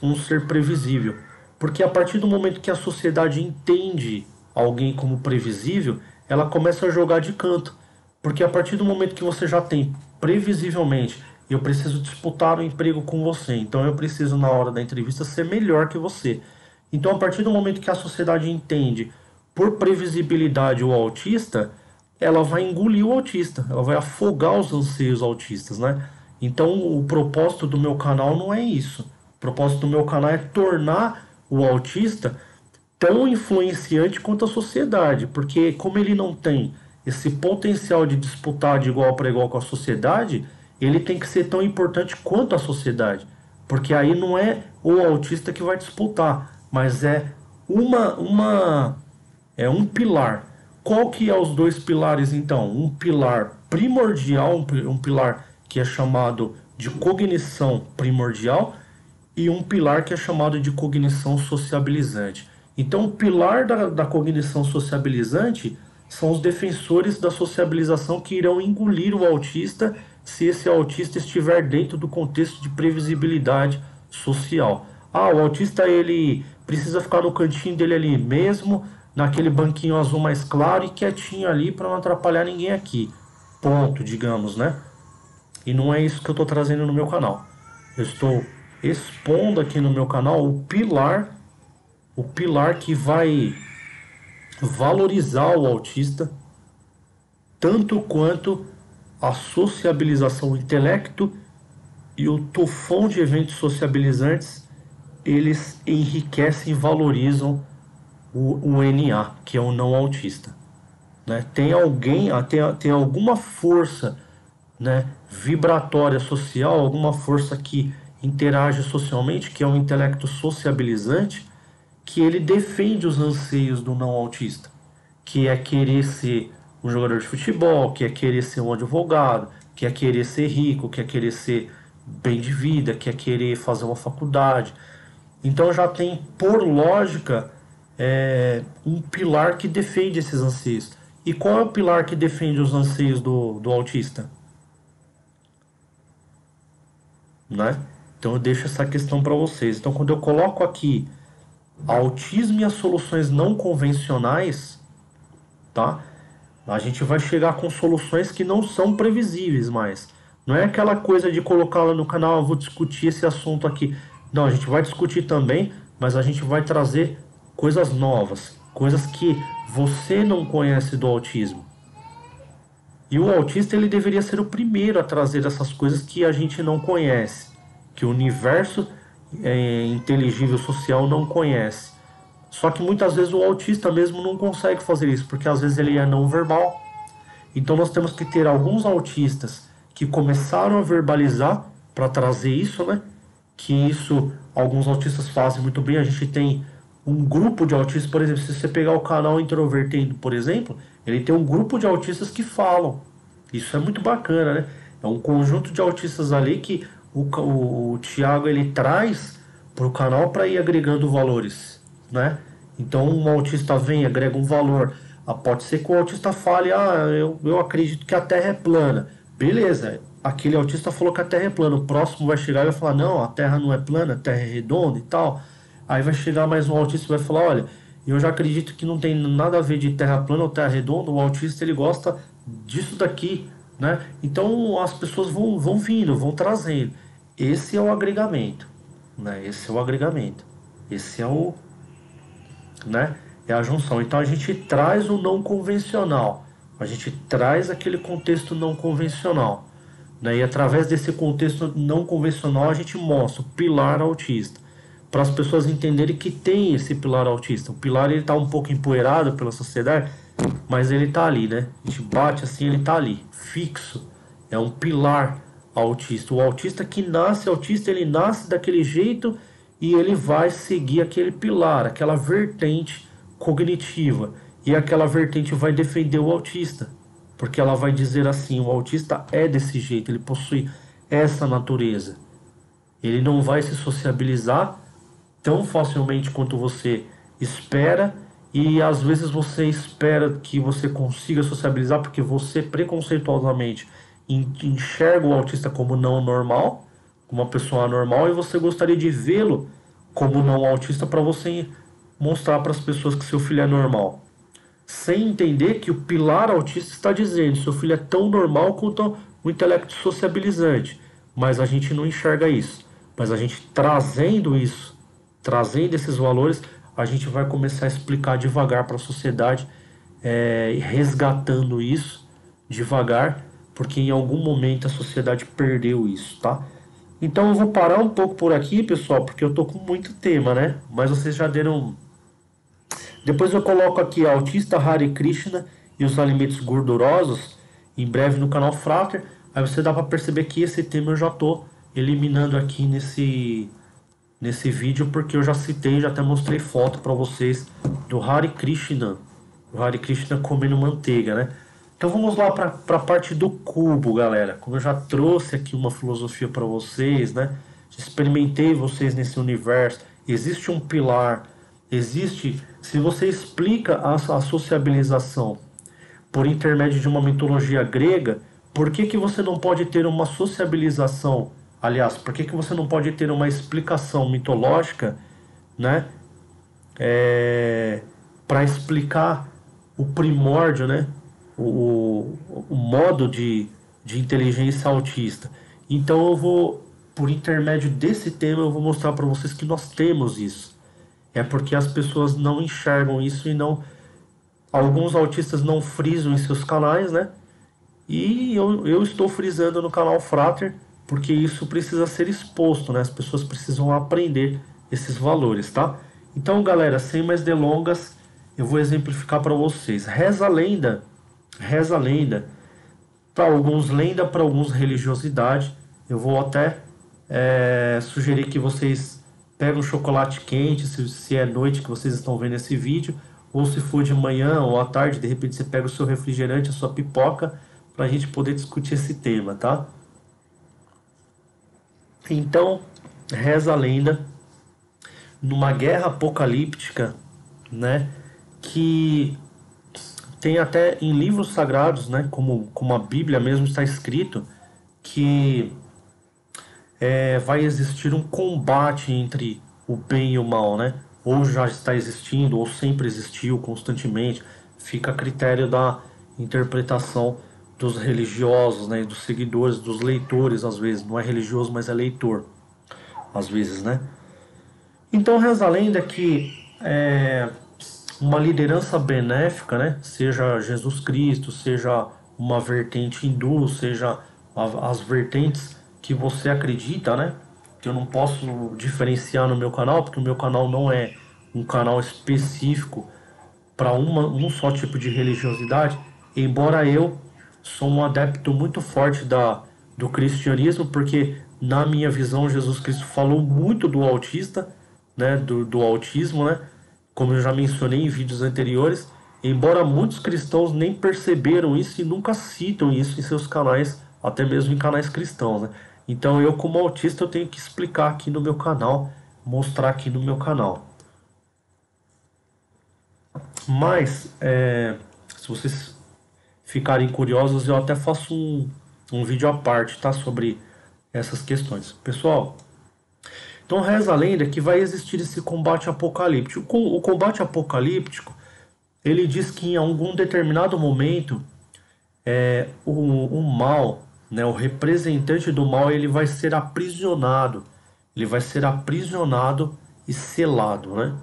um ser previsível. Porque a partir do momento que a sociedade entende alguém como previsível, ela começa a jogar de canto. Porque a partir do momento que você já tem previsivelmente, eu preciso disputar o emprego com você, então eu preciso na hora da entrevista ser melhor que você. Então a partir do momento que a sociedade entende por previsibilidade o autista, ela vai engolir o autista, ela vai afogar os anseios autistas, né? Então o propósito do meu canal não é isso. O propósito do meu canal é tornar o autista tão influenciante quanto a sociedade, porque como ele não tem esse potencial de disputar de igual para igual com a sociedade, ele tem que ser tão importante quanto a sociedade, porque aí não é o autista que vai disputar, mas é um pilar. Qual que é os dois pilares então? Um pilar primordial, um pilar que é chamado de cognição primordial e um pilar que é chamado de cognição sociabilizante. Então, o pilar da cognição sociabilizante são os defensores da sociabilização que irão engolir o autista se esse autista estiver dentro do contexto de previsibilidade social. Ah, o autista ele precisa ficar no cantinho dele ali mesmo, naquele banquinho azul mais claro e quietinho ali para não atrapalhar ninguém aqui. Ponto, digamos, né? E não é isso que eu estou trazendo no meu canal. Eu estou expondo aqui no meu canal o pilar que vai valorizar o autista tanto quanto a sociabilização, o intelecto e o tufão de eventos sociabilizantes, eles enriquecem e valorizam o NA, que é o não autista, né? Tem alguma força, né, vibratória social, alguma força que interage socialmente, que é um intelecto sociabilizante, que ele defende os anseios do não autista, que é querer ser um jogador de futebol, que é querer ser um advogado, que é querer ser rico, que é querer ser bem de vida, que é querer fazer uma faculdade. Então já tem, por lógica, um pilar que defende esses anseios. E qual é o pilar que defende os anseios do autista? Né? Então eu deixo essa questão para vocês. Então quando eu coloco aqui autismo e as soluções não convencionais, tá? A gente vai chegar com soluções que não são previsíveis mais. Não é aquela coisa de colocar lá no canal, eu vou discutir esse assunto aqui. Não, a gente vai discutir também, mas a gente vai trazer coisas novas, coisas que você não conhece do autismo. E o autista ele deveria ser o primeiro a trazer essas coisas que a gente não conhece, que o universo inteligível social não conhece. Só que muitas vezes o autista mesmo não consegue fazer isso, porque às vezes ele é não verbal. Então nós temos que ter alguns autistas que começaram a verbalizar para trazer isso, né? Que isso alguns autistas fazem muito bem. A gente tem um grupo de autistas, por exemplo, se você pegar o canal Introvertendo, por exemplo, ele tem um grupo de autistas que falam. Isso é muito bacana, né? É um conjunto de autistas ali que o Thiago ele traz para o canal para ir agregando valores, né? Então um autista vem, agrega um valor. Ah, pode ser que o autista fale, eu acredito que a Terra é plana. Beleza, aquele autista falou que a Terra é plana. O próximo vai chegar e vai falar, não, a Terra não é plana, a Terra é redonda e tal. Aí vai chegar mais um autista e vai falar, olha, eu já acredito que não tem nada a ver de terra plana ou terra redonda, o autista ele gosta disso daqui, né? Então as pessoas vão vindo, vão trazendo. Esse é o agregamento, né? Esse é o agregamento. Esse é o, né? É a junção. Então a gente traz o não convencional. A gente traz aquele contexto não convencional, né? E através desse contexto não convencional a gente mostra o pilar autista para as pessoas entenderem que tem esse pilar autista. O pilar ele tá um pouco empoeirado pela sociedade, mas ele tá ali, né? A gente bate assim, ele tá ali, fixo. É um pilar autista. O autista que nasce autista, ele nasce daquele jeito e ele vai seguir aquele pilar, aquela vertente cognitiva. E aquela vertente vai defender o autista, porque ela vai dizer assim: o autista é desse jeito, ele possui essa natureza. Ele não vai se sociabilizar tão facilmente quanto você espera, e às vezes você espera que você consiga sociabilizar porque você preconceituosamente enxerga o autista como não normal, como uma pessoa anormal, e você gostaria de vê-lo como não autista para você mostrar para as pessoas que seu filho é normal, sem entender que o pilar autista está dizendo seu filho é tão normal quanto o intelecto sociabilizante, mas a gente não enxerga isso. Mas a gente trazendo isso, trazendo esses valores, a gente vai começar a explicar devagar para a sociedade, resgatando isso devagar, porque em algum momento a sociedade perdeu isso, tá? Então eu vou parar um pouco por aqui, pessoal, porque eu tô com muito tema, né? Mas vocês já deram. Depois eu coloco aqui Autista Hare Krishna e os alimentos gordurosos, em breve no canal Frater. Aí você dá para perceber que esse tema eu já tô eliminando aqui nesse vídeo, porque eu já citei, já até mostrei foto para vocês do Hare Krishna, o Hare Krishna comendo manteiga, né? Então vamos lá para a parte do cubo, galera. Como eu já trouxe aqui uma filosofia para vocês, né? Experimentei vocês nesse universo. Existe um pilar, existe. Se você explica a sociabilização por intermédio de uma mitologia grega, por que que você não pode ter uma sociabilização? Aliás, por que que você não pode ter uma explicação mitológica, né? Para explicar o primórdio, né? O modo de inteligência autista. Então eu vou, por intermédio desse tema, eu vou mostrar para vocês que nós temos isso. É porque as pessoas não enxergam isso e não. Alguns autistas não frisam em seus canais, né? E eu estou frisando no canal Frater, porque isso precisa ser exposto, né? As pessoas precisam aprender esses valores, tá? Então, galera, sem mais delongas, eu vou exemplificar para vocês. Reza a lenda, para alguns lenda, para alguns religiosidade. Eu vou até sugerir que vocês peguem um chocolate quente, se é noite que vocês estão vendo esse vídeo, ou se for de manhã ou à tarde, de repente você pega o seu refrigerante, a sua pipoca, para a gente poder discutir esse tema, tá? Então, reza a lenda, numa guerra apocalíptica, né, que tem até em livros sagrados, né, como a Bíblia mesmo está escrito, que vai existir um combate entre o bem e o mal, né? Ou já está existindo, ou sempre existiu constantemente. Fica a critério da interpretação dos religiosos, né, dos seguidores, dos leitores, às vezes. Não é religioso, mas é leitor, às vezes, né? Então reza a lenda que uma liderança benéfica, né, seja Jesus Cristo, seja uma vertente hindu, seja as vertentes que você acredita, né, que eu não posso diferenciar no meu canal, porque o meu canal não é um canal específico para um só tipo de religiosidade, embora eu sou um adepto muito forte do cristianismo, porque na minha visão Jesus Cristo falou muito do autista, né, do autismo, né, como eu já mencionei em vídeos anteriores, embora muitos cristãos nem perceberam isso e nunca citam isso em seus canais, até mesmo em canais cristãos, né? Então eu, como autista, eu tenho que explicar aqui no meu canal, mostrar aqui no meu canal. Mas, se vocês ficarem curiosos, eu até faço um vídeo à parte, tá? Sobre essas questões. Pessoal, então reza a lenda que vai existir esse combate apocalíptico. O combate apocalíptico, ele diz que em algum determinado momento, o mal, né, o representante do mal, ele vai ser aprisionado. Ele vai ser aprisionado e selado, né?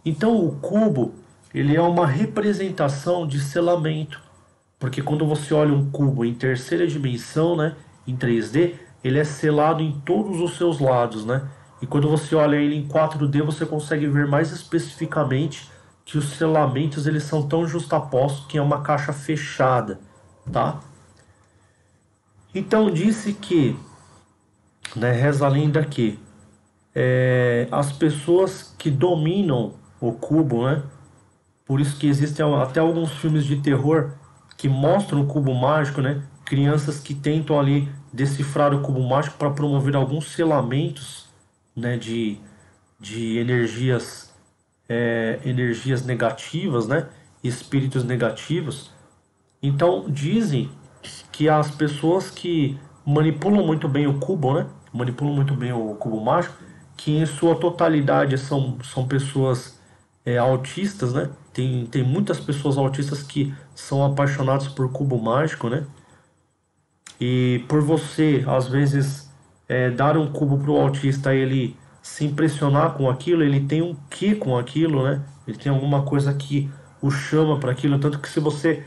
Então o cubo, ele é uma representação de selamento. Porque quando você olha um cubo em terceira dimensão, né, em 3D, ele é selado em todos os seus lados, né? E quando você olha ele em 4D, você consegue ver mais especificamente que os selamentos eles são tão justapostos que é uma caixa fechada, tá? Então disse que, né, reza a lenda que as pessoas que dominam o cubo, né? Por isso que existem até alguns filmes de terror que mostram o cubo mágico, né? Crianças que tentam ali decifrar o cubo mágico para promover alguns selamentos, né? De energias negativas, né? Espíritos negativos. Então dizem que as pessoas que manipulam muito bem o cubo, né? Manipulam muito bem o cubo mágico, que em sua totalidade são pessoas autistas, né? Tem muitas pessoas autistas que são apaixonadas por cubo mágico, né? E por você, às vezes, dar um cubo pro autista, ele se impressionar com aquilo, ele tem um quê com aquilo, né? Ele tem alguma coisa que o chama para aquilo, tanto que se você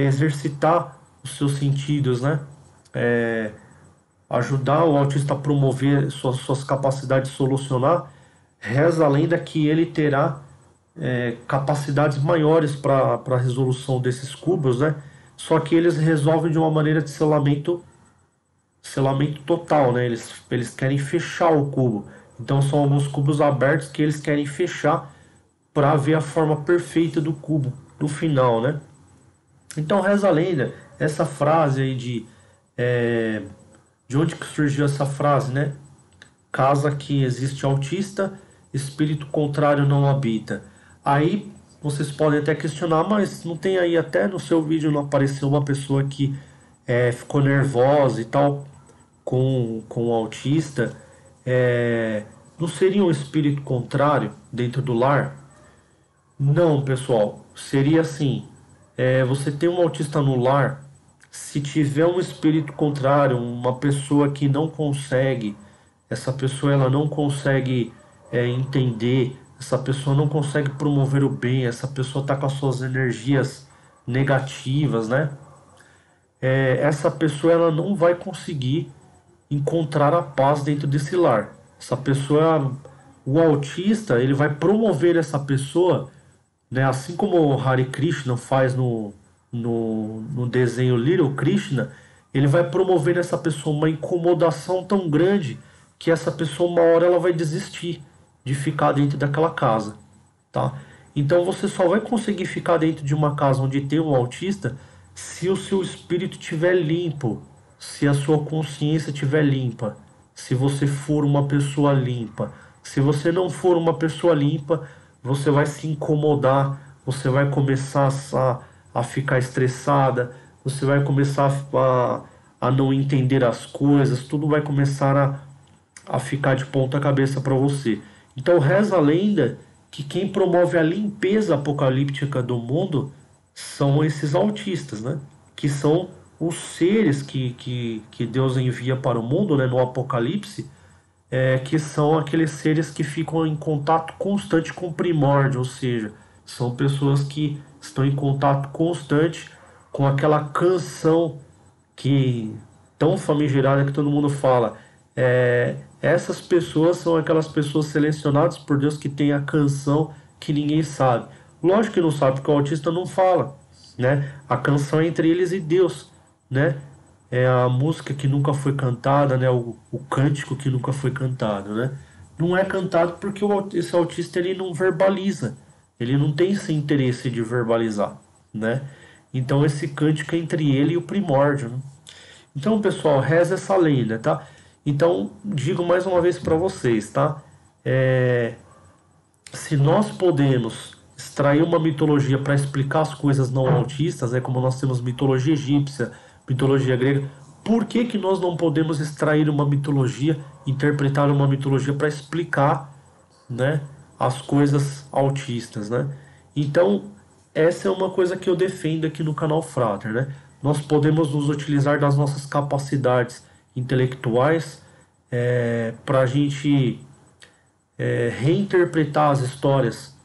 exercitar os seus sentidos, né? Ajudar o autista a promover suas capacidades de solucionar, reza a lenda que ele terá capacidades maiores para a resolução desses cubos, né? Só que eles resolvem de uma maneira de selamento total, né? Eles querem fechar o cubo. Então são alguns cubos abertos que eles querem fechar para ver a forma perfeita do cubo no final, né? Então reza a lenda, essa frase aí de onde que surgiu essa frase, né? Casa que existe autista, espírito contrário não habita. Aí vocês podem até questionar, mas não tem aí até no seu vídeo não apareceu uma pessoa que ficou nervosa e tal com o autista? Não seria um espírito contrário dentro do lar? Não, pessoal. Seria assim: você tem um autista no lar, se tiver um espírito contrário, uma pessoa que não consegue, essa pessoa ela não consegue entender, essa pessoa não consegue promover o bem, essa pessoa está com as suas energias negativas, né? Essa pessoa ela não vai conseguir encontrar a paz dentro desse lar. Essa pessoa, o autista, ele vai promover essa pessoa, né? Assim como o Hare Krishna faz no desenho Little Krishna, ele vai promover nessa pessoa uma incomodação tão grande que essa pessoa uma hora ela vai desistir de ficar dentro daquela casa, tá? Então você só vai conseguir ficar dentro de uma casa onde tem um autista se o seu espírito estiver limpo, se a sua consciência estiver limpa, se você for uma pessoa limpa. Se você não for uma pessoa limpa, você vai se incomodar, você vai começar a ficar estressada, você vai começar a não entender as coisas, tudo vai começar a ficar de ponta cabeça para você. Então reza a lenda que quem promove a limpeza apocalíptica do mundo são esses autistas, né? Que são os seres que Deus envia para o mundo, né, no Apocalipse, que são aqueles seres que ficam em contato constante com o primórdio, ou seja, são pessoas que estão em contato constante com aquela canção que tão famigerada que todo mundo fala. Essas pessoas são aquelas pessoas selecionadas por Deus que tem a canção que ninguém sabe. Lógico que não sabe, porque o autista não fala, né? A canção é entre eles e Deus, né? É a música que nunca foi cantada, né? O cântico que nunca foi cantado, né? Não é cantado porque esse autista ele não verbaliza, Ele não tem esse interesse de verbalizar, né? Então esse cântico é entre ele e o primórdio, né? Então, pessoal, reza essa lenda, tá? Então, digo mais uma vez para vocês, tá? Se nós podemos extrair uma mitologia para explicar as coisas não autistas, como nós temos mitologia egípcia, mitologia grega, por que que nós não podemos extrair uma mitologia, interpretar uma mitologia para explicar, né, as coisas autistas, né? Então, essa é uma coisa que eu defendo aqui no canal Frater, né? Nós podemos nos utilizar das nossas capacidades intelectuais para a gente reinterpretar as histórias,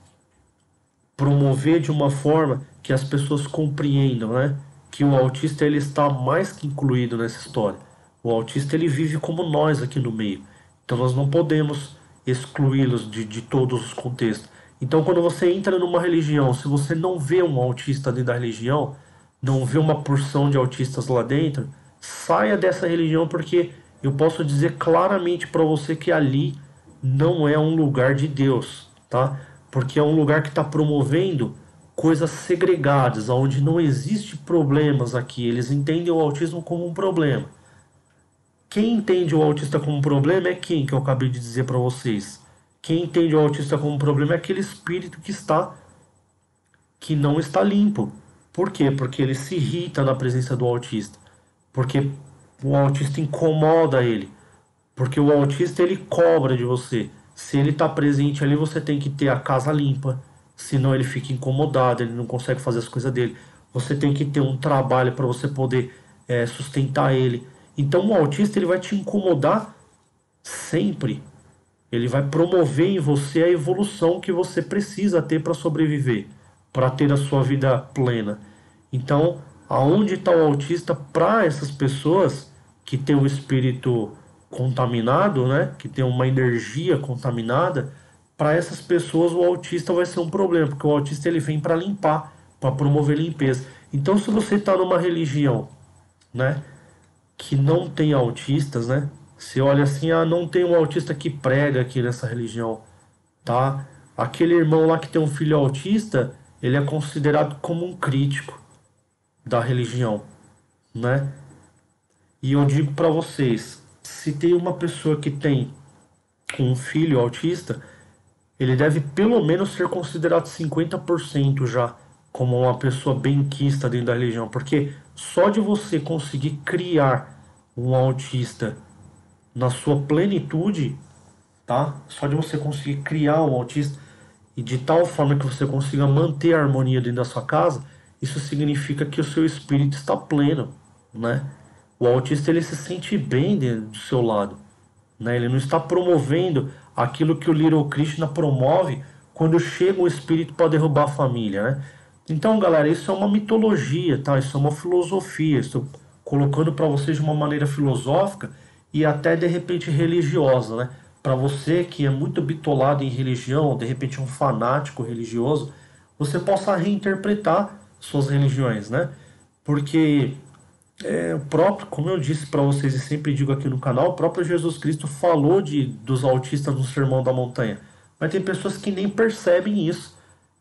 promover de uma forma que as pessoas compreendam, né? Que o autista ele está mais que incluído nessa história. O autista ele vive como nós aqui no meio. Então nós não podemos excluí-los de todos os contextos. Então quando você entra numa religião, se você não vê um autista dentro da religião, não vê uma porção de autistas lá dentro, saia dessa religião porque eu posso dizer claramente para você que ali não é um lugar de Deus, tá? Porque é um lugar que está promovendo coisas segregadas, onde não existe problemas aqui. Eles entendem o autismo como um problema. Quem entende o autista como um problema é quem que eu acabei de dizer para vocês. Quem entende o autista como um problema é aquele espírito que não está limpo. Por quê? Porque ele se irrita na presença do autista. Porque o autista incomoda ele. Porque o autista ele cobra de você. Se ele está presente ali, você tem que ter a casa limpa. Senão ele fica incomodado, ele não consegue fazer as coisas dele. Você tem que ter um trabalho para você poder sustentar ele. Então o autista ele vai te incomodar sempre. Ele vai promover em você a evolução que você precisa ter para sobreviver, para ter a sua vida plena. Então, aonde está o autista para essas pessoas que têm o espírito contaminado, né? Que tem uma energia contaminada, para essas pessoas o autista vai ser um problema, porque o autista ele vem para limpar, para promover limpeza. Então, se você está numa religião, né, que não tem autistas, né? Você olha assim, não tem um autista que prega aqui nessa religião, tá? Aquele irmão lá que tem um filho autista, ele é considerado como um crítico da religião, né? E eu digo para vocês, se tem uma pessoa que tem um filho autista, ele deve pelo menos ser considerado 50% já como uma pessoa benquista dentro da religião, porque só de você conseguir criar um autista na sua plenitude, tá? Só de você conseguir criar um autista e de tal forma que você consiga manter a harmonia dentro da sua casa, isso significa que o seu espírito está pleno, né? O autista ele se sente bem do seu lado, né? Ele não está promovendo aquilo que o Little Krishna promove quando chega um espírito para derrubar a família, né? Então, galera, isso é uma mitologia, tá? Isso é uma filosofia. Estou colocando para vocês de uma maneira filosófica e até de repente religiosa, né? Para você que é muito bitolado em religião, ou de repente um fanático religioso, você possa reinterpretar suas religiões, né? Porque o próprio, como eu disse para vocês e sempre digo aqui no canal, o próprio Jesus Cristo falou dos autistas no Sermão da Montanha. Mas tem pessoas que nem percebem isso,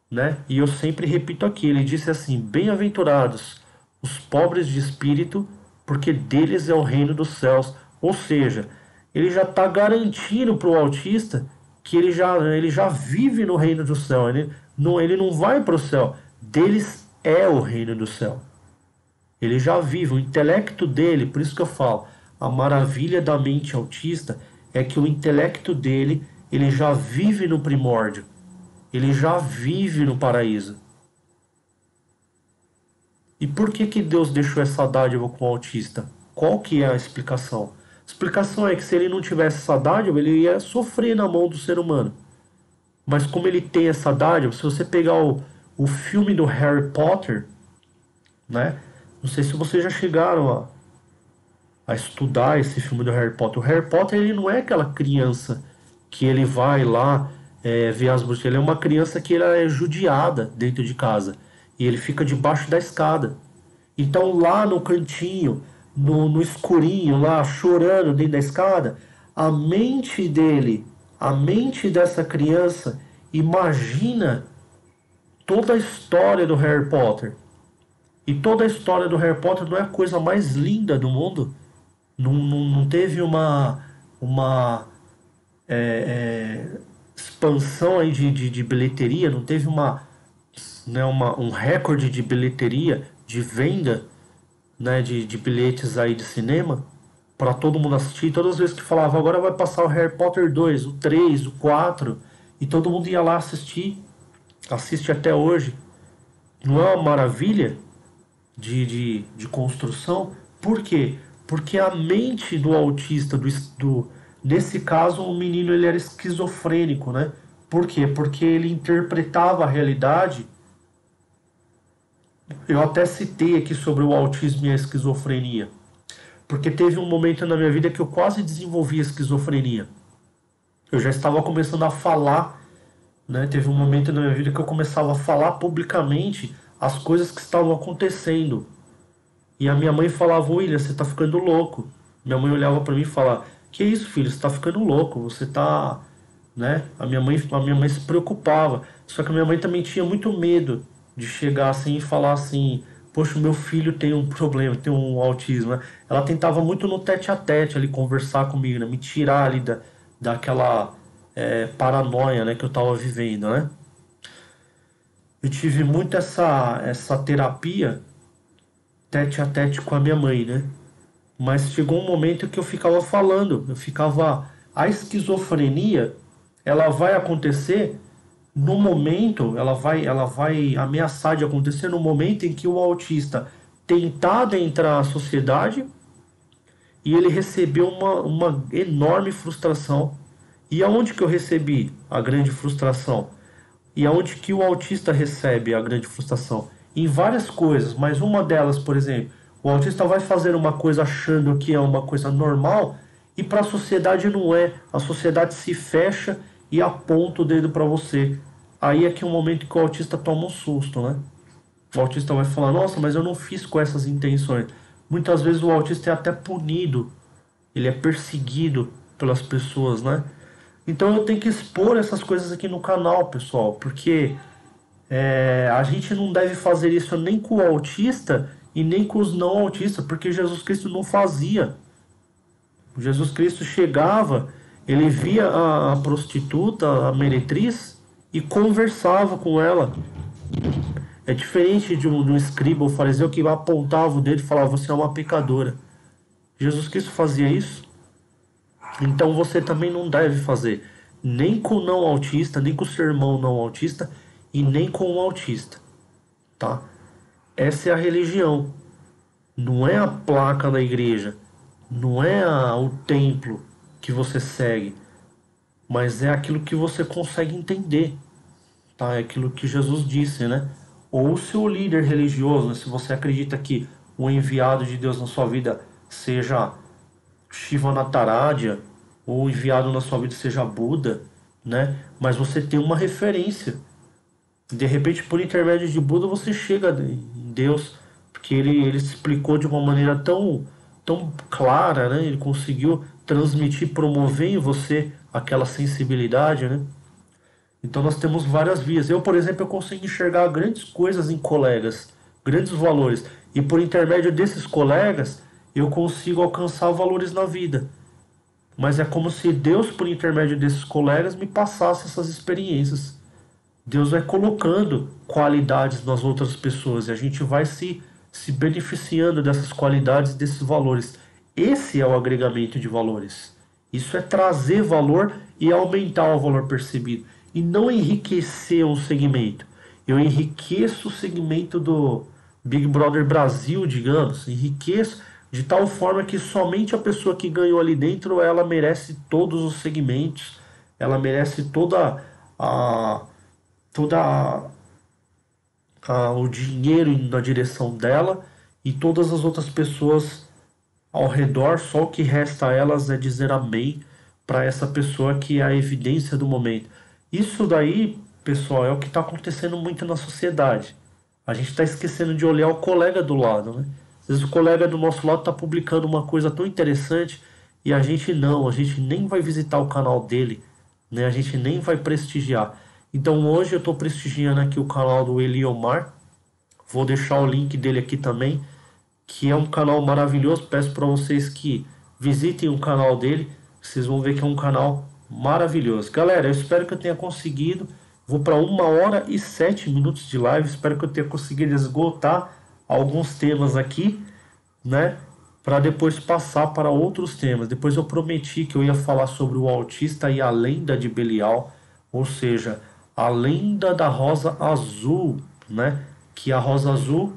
né? E eu sempre repito aqui, ele disse assim: bem-aventurados os pobres de espírito, porque deles é o reino dos céus. Ou seja, ele já está garantindo para o autista que ele já vive no reino do céu. Ele não vai para o céu, deles é o reino do céu. Ele já vive, o intelecto dele, por isso que eu falo, a maravilha da mente autista é que o intelecto dele, ele já vive no primórdio. Ele já vive no paraíso. E por que que Deus deixou essa dádiva com o autista? Qual que é a explicação? A explicação é que se ele não tivesse essa dádiva, ele ia sofrer na mão do ser humano. Mas como ele tem essa dádiva, se você pegar o filme do Harry Potter, né? Não sei se vocês já chegaram a estudar esse filme do Harry Potter. O Harry Potter ele não é aquela criança que ele vai lá ver as bruxas. Ele é uma criança que ela é judiada dentro de casa. E ele fica debaixo da escada. Então lá no cantinho, no escurinho, lá chorando dentro da escada, a mente dele, a mente dessa criança, imagina toda a história do Harry Potter. E toda a história do Harry Potter não é a coisa mais linda do mundo? Não teve uma expansão aí de bilheteria, não teve um recorde de bilheteria, de venda, né, de bilhetes aí de cinema para todo mundo assistir. Todas as vezes que falava, agora vai passar o Harry Potter 2, o 3, o 4, e todo mundo ia lá assistir, assiste até hoje. Não é uma maravilha de construção? Por quê? Porque a mente do autista, nesse caso, o menino ele era esquizofrênico, né? Por quê? Porque ele interpretava a realidade. Eu até citei aqui sobre o autismo e a esquizofrenia, porque teve um momento na minha vida que eu quase desenvolvi a esquizofrenia. Eu já estava começando a falar, né? Teve um momento na minha vida que eu começava a falar publicamente as coisas que estavam acontecendo. E a minha mãe falava, William, você tá ficando louco. Minha mãe olhava para mim e falava, que isso, filho, você tá ficando louco, você tá, né? A minha mãe se preocupava. Só que a minha mãe também tinha muito medo de chegar assim e falar assim, poxa, o meu filho tem um problema, tem um autismo, né? Ela tentava muito no tete a tete ali conversar comigo, né? Me tirar ali daquela paranoia, né, que eu tava vivendo, né? Eu tive muito essa terapia tete a tete com a minha mãe, né? Mas chegou um momento que eu ficava falando, a esquizofrenia, ela vai acontecer no momento, ela vai ameaçar de acontecer no momento em que o autista tentar adentrar a sociedade e ele recebeu uma enorme frustração. E aonde que eu recebi a grande frustração? E aonde que o autista recebe a grande frustração? Em várias coisas, mas uma delas, por exemplo, o autista vai fazer uma coisa achando que é uma coisa normal e para a sociedade não é. A sociedade se fecha e aponta o dedo para você. Aí é que é um momento que o autista toma um susto, né? O autista vai falar, nossa, mas eu não fiz com essas intenções. Muitas vezes o autista é até punido, ele é perseguido pelas pessoas, né? Então eu tenho que expor essas coisas aqui no canal, pessoal, porque a gente não deve fazer isso nem com o autista e nem com os não autistas, porque Jesus Cristo não fazia. Jesus Cristo chegava, ele via a prostituta, a meretriz, e conversava com ela. É diferente de um escriba ou fariseu que apontava o dedo e falava, você é uma pecadora. Jesus Cristo fazia isso? Então você também não deve fazer, nem com o não autista, nem com o seu irmão não autista e nem com o autista, tá? Essa é a religião, não é a placa da igreja, não é o templo que você segue, mas é aquilo que você consegue entender, tá? É aquilo que Jesus disse, né? Ou o seu líder religioso, né? Se você acredita que o enviado de Deus na sua vida seja Shiva Nataraja, ou o enviado na sua vida seja Buda, né? Mas você tem uma referência. De repente, por intermédio de Buda, você chega em Deus, porque ele explicou de uma maneira tão clara, né? Ele conseguiu transmitir, promover em você aquela sensibilidade, né? Então nós temos várias vias. Eu, por exemplo, eu consigo enxergar grandes coisas em colegas, grandes valores. E por intermédio desses colegas, eu consigo alcançar valores na vida. Mas é como se Deus, por intermédio desses colegas, me passasse essas experiências. Deus vai colocando qualidades nas outras pessoas e a gente vai se beneficiando dessas qualidades, desses valores. Esse é o agregamento de valores. Isso é trazer valor e aumentar o valor percebido. E não enriquecer um segmento. Eu enriqueço o segmento do Big Brother Brasil, digamos. Enriqueço de tal forma que somente a pessoa que ganhou ali dentro, ela merece todos os segmentos. Ela merece o dinheiro na direção dela. E todas as outras pessoas ao redor, só o que resta a elas é dizer amém para essa pessoa que é a evidência do momento. Isso daí, pessoal, é o que está acontecendo muito na sociedade. A gente está esquecendo de olhar o colega do lado, né? Às vezes o colega do nosso lado está publicando uma coisa tão interessante e a gente nem vai visitar o canal dele, né? A gente nem vai prestigiar. Então hoje eu estou prestigiando aqui o canal do Eliomar. Vou deixar o link dele aqui também, que é um canal maravilhoso. Peço para vocês que visitem o canal dele. Vocês vão ver que é um canal maravilhoso. Galera, eu espero que eu tenha conseguido. Vou para 1 hora e 7 minutos de live. Espero que eu tenha conseguido esgotar alguns temas aqui, né? Para depois passar para outros temas. Depois eu prometi que eu ia falar sobre o autista e a lenda de Belial, ou seja, a lenda da rosa azul, né? Que a rosa azul,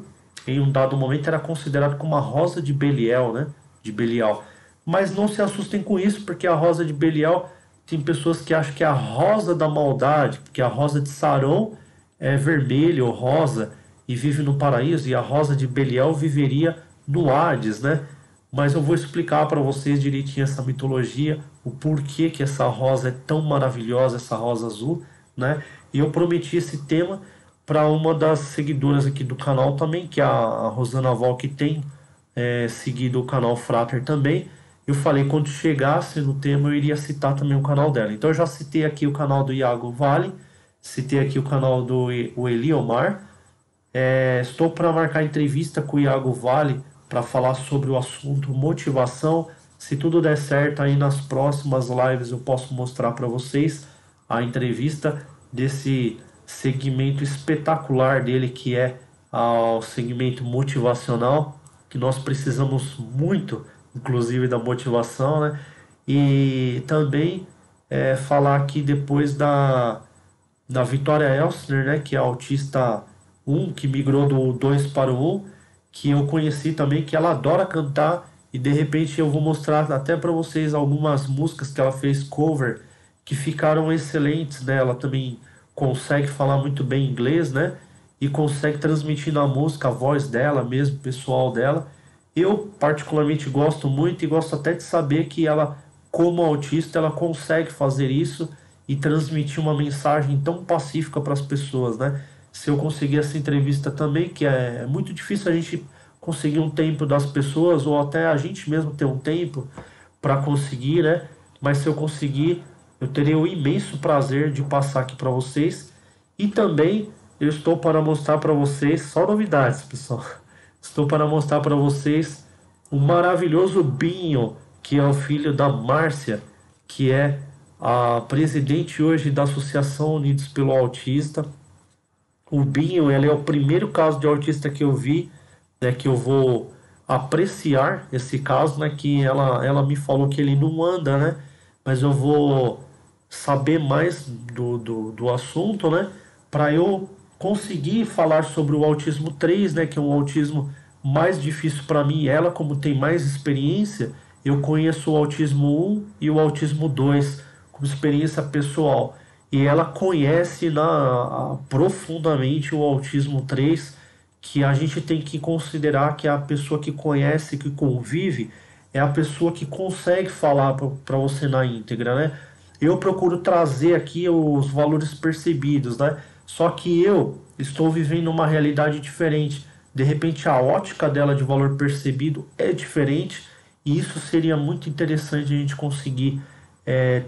em um dado momento, era considerada como a rosa de Belial, né? De Belial. Mas não se assustem com isso, porque a rosa de Belial tem pessoas que acham que é a rosa da maldade, porque a rosa de Saron é vermelha ou rosa e vive no paraíso, e a rosa de Belial viveria no Hades, né? Mas eu vou explicar para vocês direitinho essa mitologia, o porquê que essa rosa é tão maravilhosa, essa rosa azul, né? E eu prometi esse tema para uma das seguidoras aqui do canal também, que é a Rosana Val, que tem seguido o canal Frater também. Eu falei, quando chegasse no tema, eu iria citar também o canal dela. Então eu já citei aqui o canal do Iago Vale, citei aqui o canal do o Eliomar. Estou para marcar entrevista com o Iago Vale para falar sobre o assunto motivação. Se tudo der certo, aí nas próximas lives eu posso mostrar para vocês a entrevista desse segmento espetacular dele, que é o segmento motivacional, que nós precisamos muito, inclusive, da motivação, né? E também falar aqui depois da Vitória Elsner, né, que é a autista 1, que migrou do 2 para o 1, que eu conheci também, que ela adora cantar, e de repente eu vou mostrar até para vocês algumas músicas que ela fez cover, que ficaram excelentes, né? Ela também consegue falar muito bem inglês, né? E consegue transmitir na música a voz dela mesmo, pessoal dela. Eu particularmente gosto muito e gosto até de saber que ela, como autista, ela consegue fazer isso e transmitir uma mensagem tão pacífica para as pessoas, né? Se eu conseguir essa entrevista também, que é muito difícil a gente conseguir um tempo das pessoas, ou até a gente mesmo ter um tempo para conseguir, né? Mas se eu conseguir, eu terei o imenso prazer de passar aqui para vocês. E também eu estou para mostrar para vocês, só novidades, pessoal. Estou para mostrar para vocês o maravilhoso Binho, que é o filho da Márcia, que é a presidente hoje da Associação Unidos pelo Autista. O Binho, ele é o primeiro caso de autista que eu vi, né, que eu vou apreciar esse caso, né, que ela me falou que ele não anda, né, mas eu vou saber mais do assunto, né, para eu conseguir falar sobre o autismo 3, né, que é um autismo mais difícil para mim. Ela, como tem mais experiência, eu conheço o autismo 1 e o autismo 2 como experiência pessoal. E ela conhece profundamente o autismo 3, que a gente tem que considerar que a pessoa que conhece, que convive, é a pessoa que consegue falar para você na íntegra, né? Eu procuro trazer aqui os valores percebidos, né? Só que eu estou vivendo uma realidade diferente. De repente, a ótica dela de valor percebido é diferente, e isso seria muito interessante a gente conseguir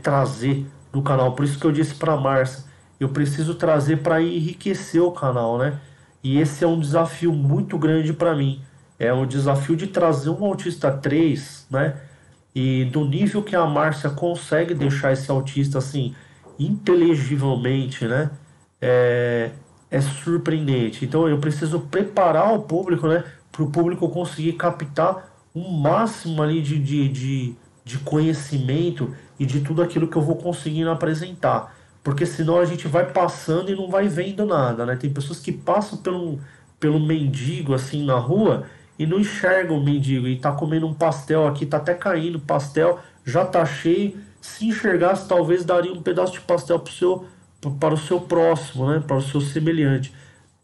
trazer no canal. Por isso que eu disse para a Márcia, eu preciso trazer para enriquecer o canal, né? E esse é um desafio muito grande para mim. É o desafio de trazer um autista 3, né? E do nível que a Márcia consegue deixar esse autista assim, inteligivelmente, né? É surpreendente. Então eu preciso preparar o público, né? Para o público conseguir captar um máximo ali de conhecimento e de tudo aquilo que eu vou conseguindo apresentar. Porque senão a gente vai passando e não vai vendo nada, né? Tem pessoas que passam pelo mendigo assim na rua e não enxergam o mendigo e tá comendo um pastel aqui, tá até caindo pastel, já tá cheio. Se enxergasse, talvez daria um pedaço de pastel para o seu próximo, né? Para o seu semelhante.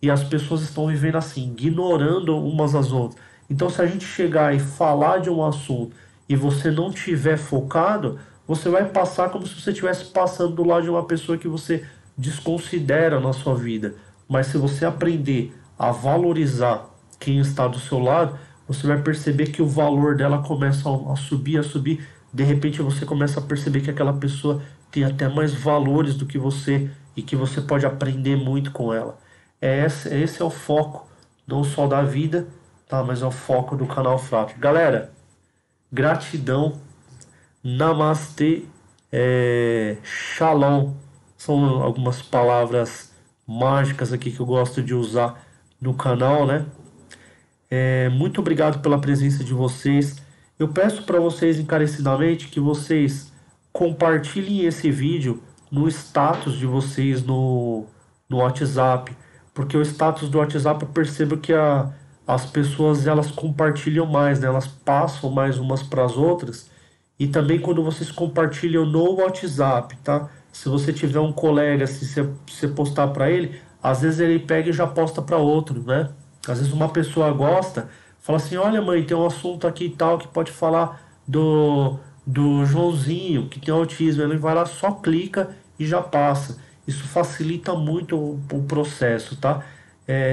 E as pessoas estão vivendo assim, ignorando umas às outras. Então, se a gente chegar e falar de um assunto e você não tiver focado, você vai passar como se você estivesse passando do lado de uma pessoa que você desconsidera na sua vida. Mas se você aprender a valorizar quem está do seu lado, você vai perceber que o valor dela começa a subir, a subir. De repente você começa a perceber que aquela pessoa tem até mais valores do que você, e que você pode aprender muito com ela. Esse é o foco, não só da vida, tá? Mas é o foco do canal Frater. Galera, gratidão, namastê, shalom. São algumas palavras mágicas aqui que eu gosto de usar no canal, né? Muito obrigado pela presença de vocês. Eu peço para vocês encarecidamente que vocês compartilhem esse vídeo no status de vocês no WhatsApp, porque o status do WhatsApp eu percebo que as pessoas elas compartilham mais, né? Elas passam mais umas para as outras. E também quando vocês compartilham no WhatsApp, tá? Se você tiver um colega, se você postar para ele, às vezes ele pega e já posta para outro, né? Às vezes uma pessoa gosta, fala assim, olha mãe, tem um assunto aqui e tal que pode falar do Joãozinho, que tem autismo. Ele vai lá, só clica e já passa. Isso facilita muito o processo, tá?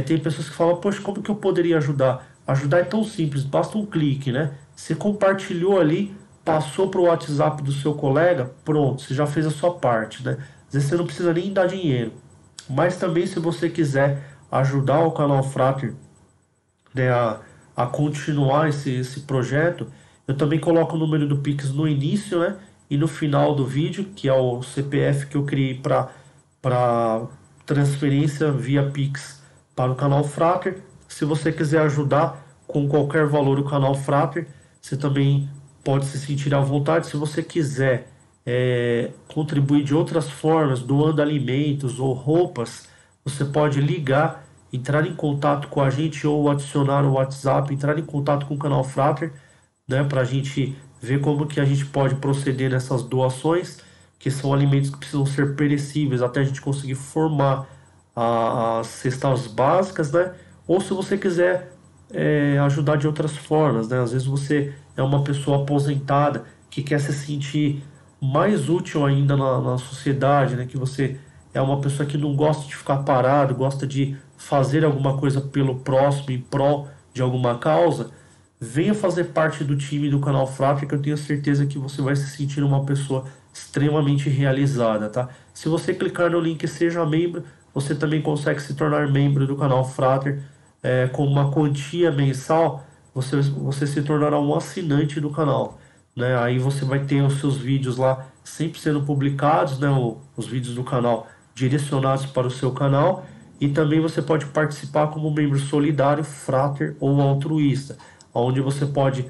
Tem pessoas que falam, poxa, como que eu poderia ajudar? Ajudar é tão simples, basta um clique, né? Você compartilhou ali, passou para o WhatsApp do seu colega, pronto, você já fez a sua parte, né? Às vezes você não precisa nem dar dinheiro. Mas também se você quiser ajudar o canal Frater, né, a continuar esse projeto, eu também coloco o número do Pix no início, né? E no final do vídeo, que é o CPF que eu criei para transferência via Pix para o canal Frater. Se você quiser ajudar com qualquer valor o canal Frater, você também pode se sentir à vontade. Se você quiser contribuir de outras formas, doando alimentos ou roupas, você pode ligar, entrar em contato com a gente ou adicionar o WhatsApp, entrar em contato com o canal Frater, né, para a gente ver como que a gente pode proceder nessas doações, que são alimentos que precisam ser perecíveis até a gente conseguir formar as cestas básicas, né? Ou se você quiser ajudar de outras formas, né? Às vezes você é uma pessoa aposentada que quer se sentir mais útil ainda na sociedade, né? Que você é uma pessoa que não gosta de ficar parado, gosta de fazer alguma coisa pelo próximo, em prol de alguma causa. Venha fazer parte do time do canal Frater, que eu tenho certeza que você vai se sentir uma pessoa extremamente realizada, tá? Se você clicar no link Seja Membro, você também consegue se tornar membro do canal Frater. Com uma quantia mensal, você se tornará um assinante do canal, né? Aí você vai ter os seus vídeos lá sempre sendo publicados, né? Os vídeos do canal direcionados para o seu canal. E também você pode participar como membro solidário, Frater ou altruísta, onde você pode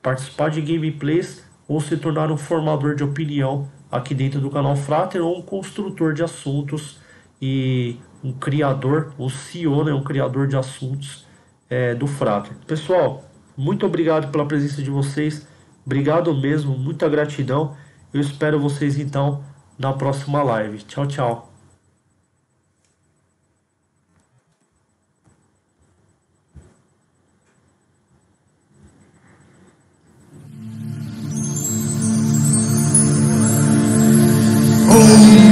participar de gameplays ou se tornar um formador de opinião aqui dentro do canal Frater, ou um construtor de assuntos e um criador, um CEO, né, um criador de assuntos do Frater. Pessoal, muito obrigado pela presença de vocês, obrigado mesmo, muita gratidão. Eu espero vocês então na próxima live. Tchau, tchau. Oh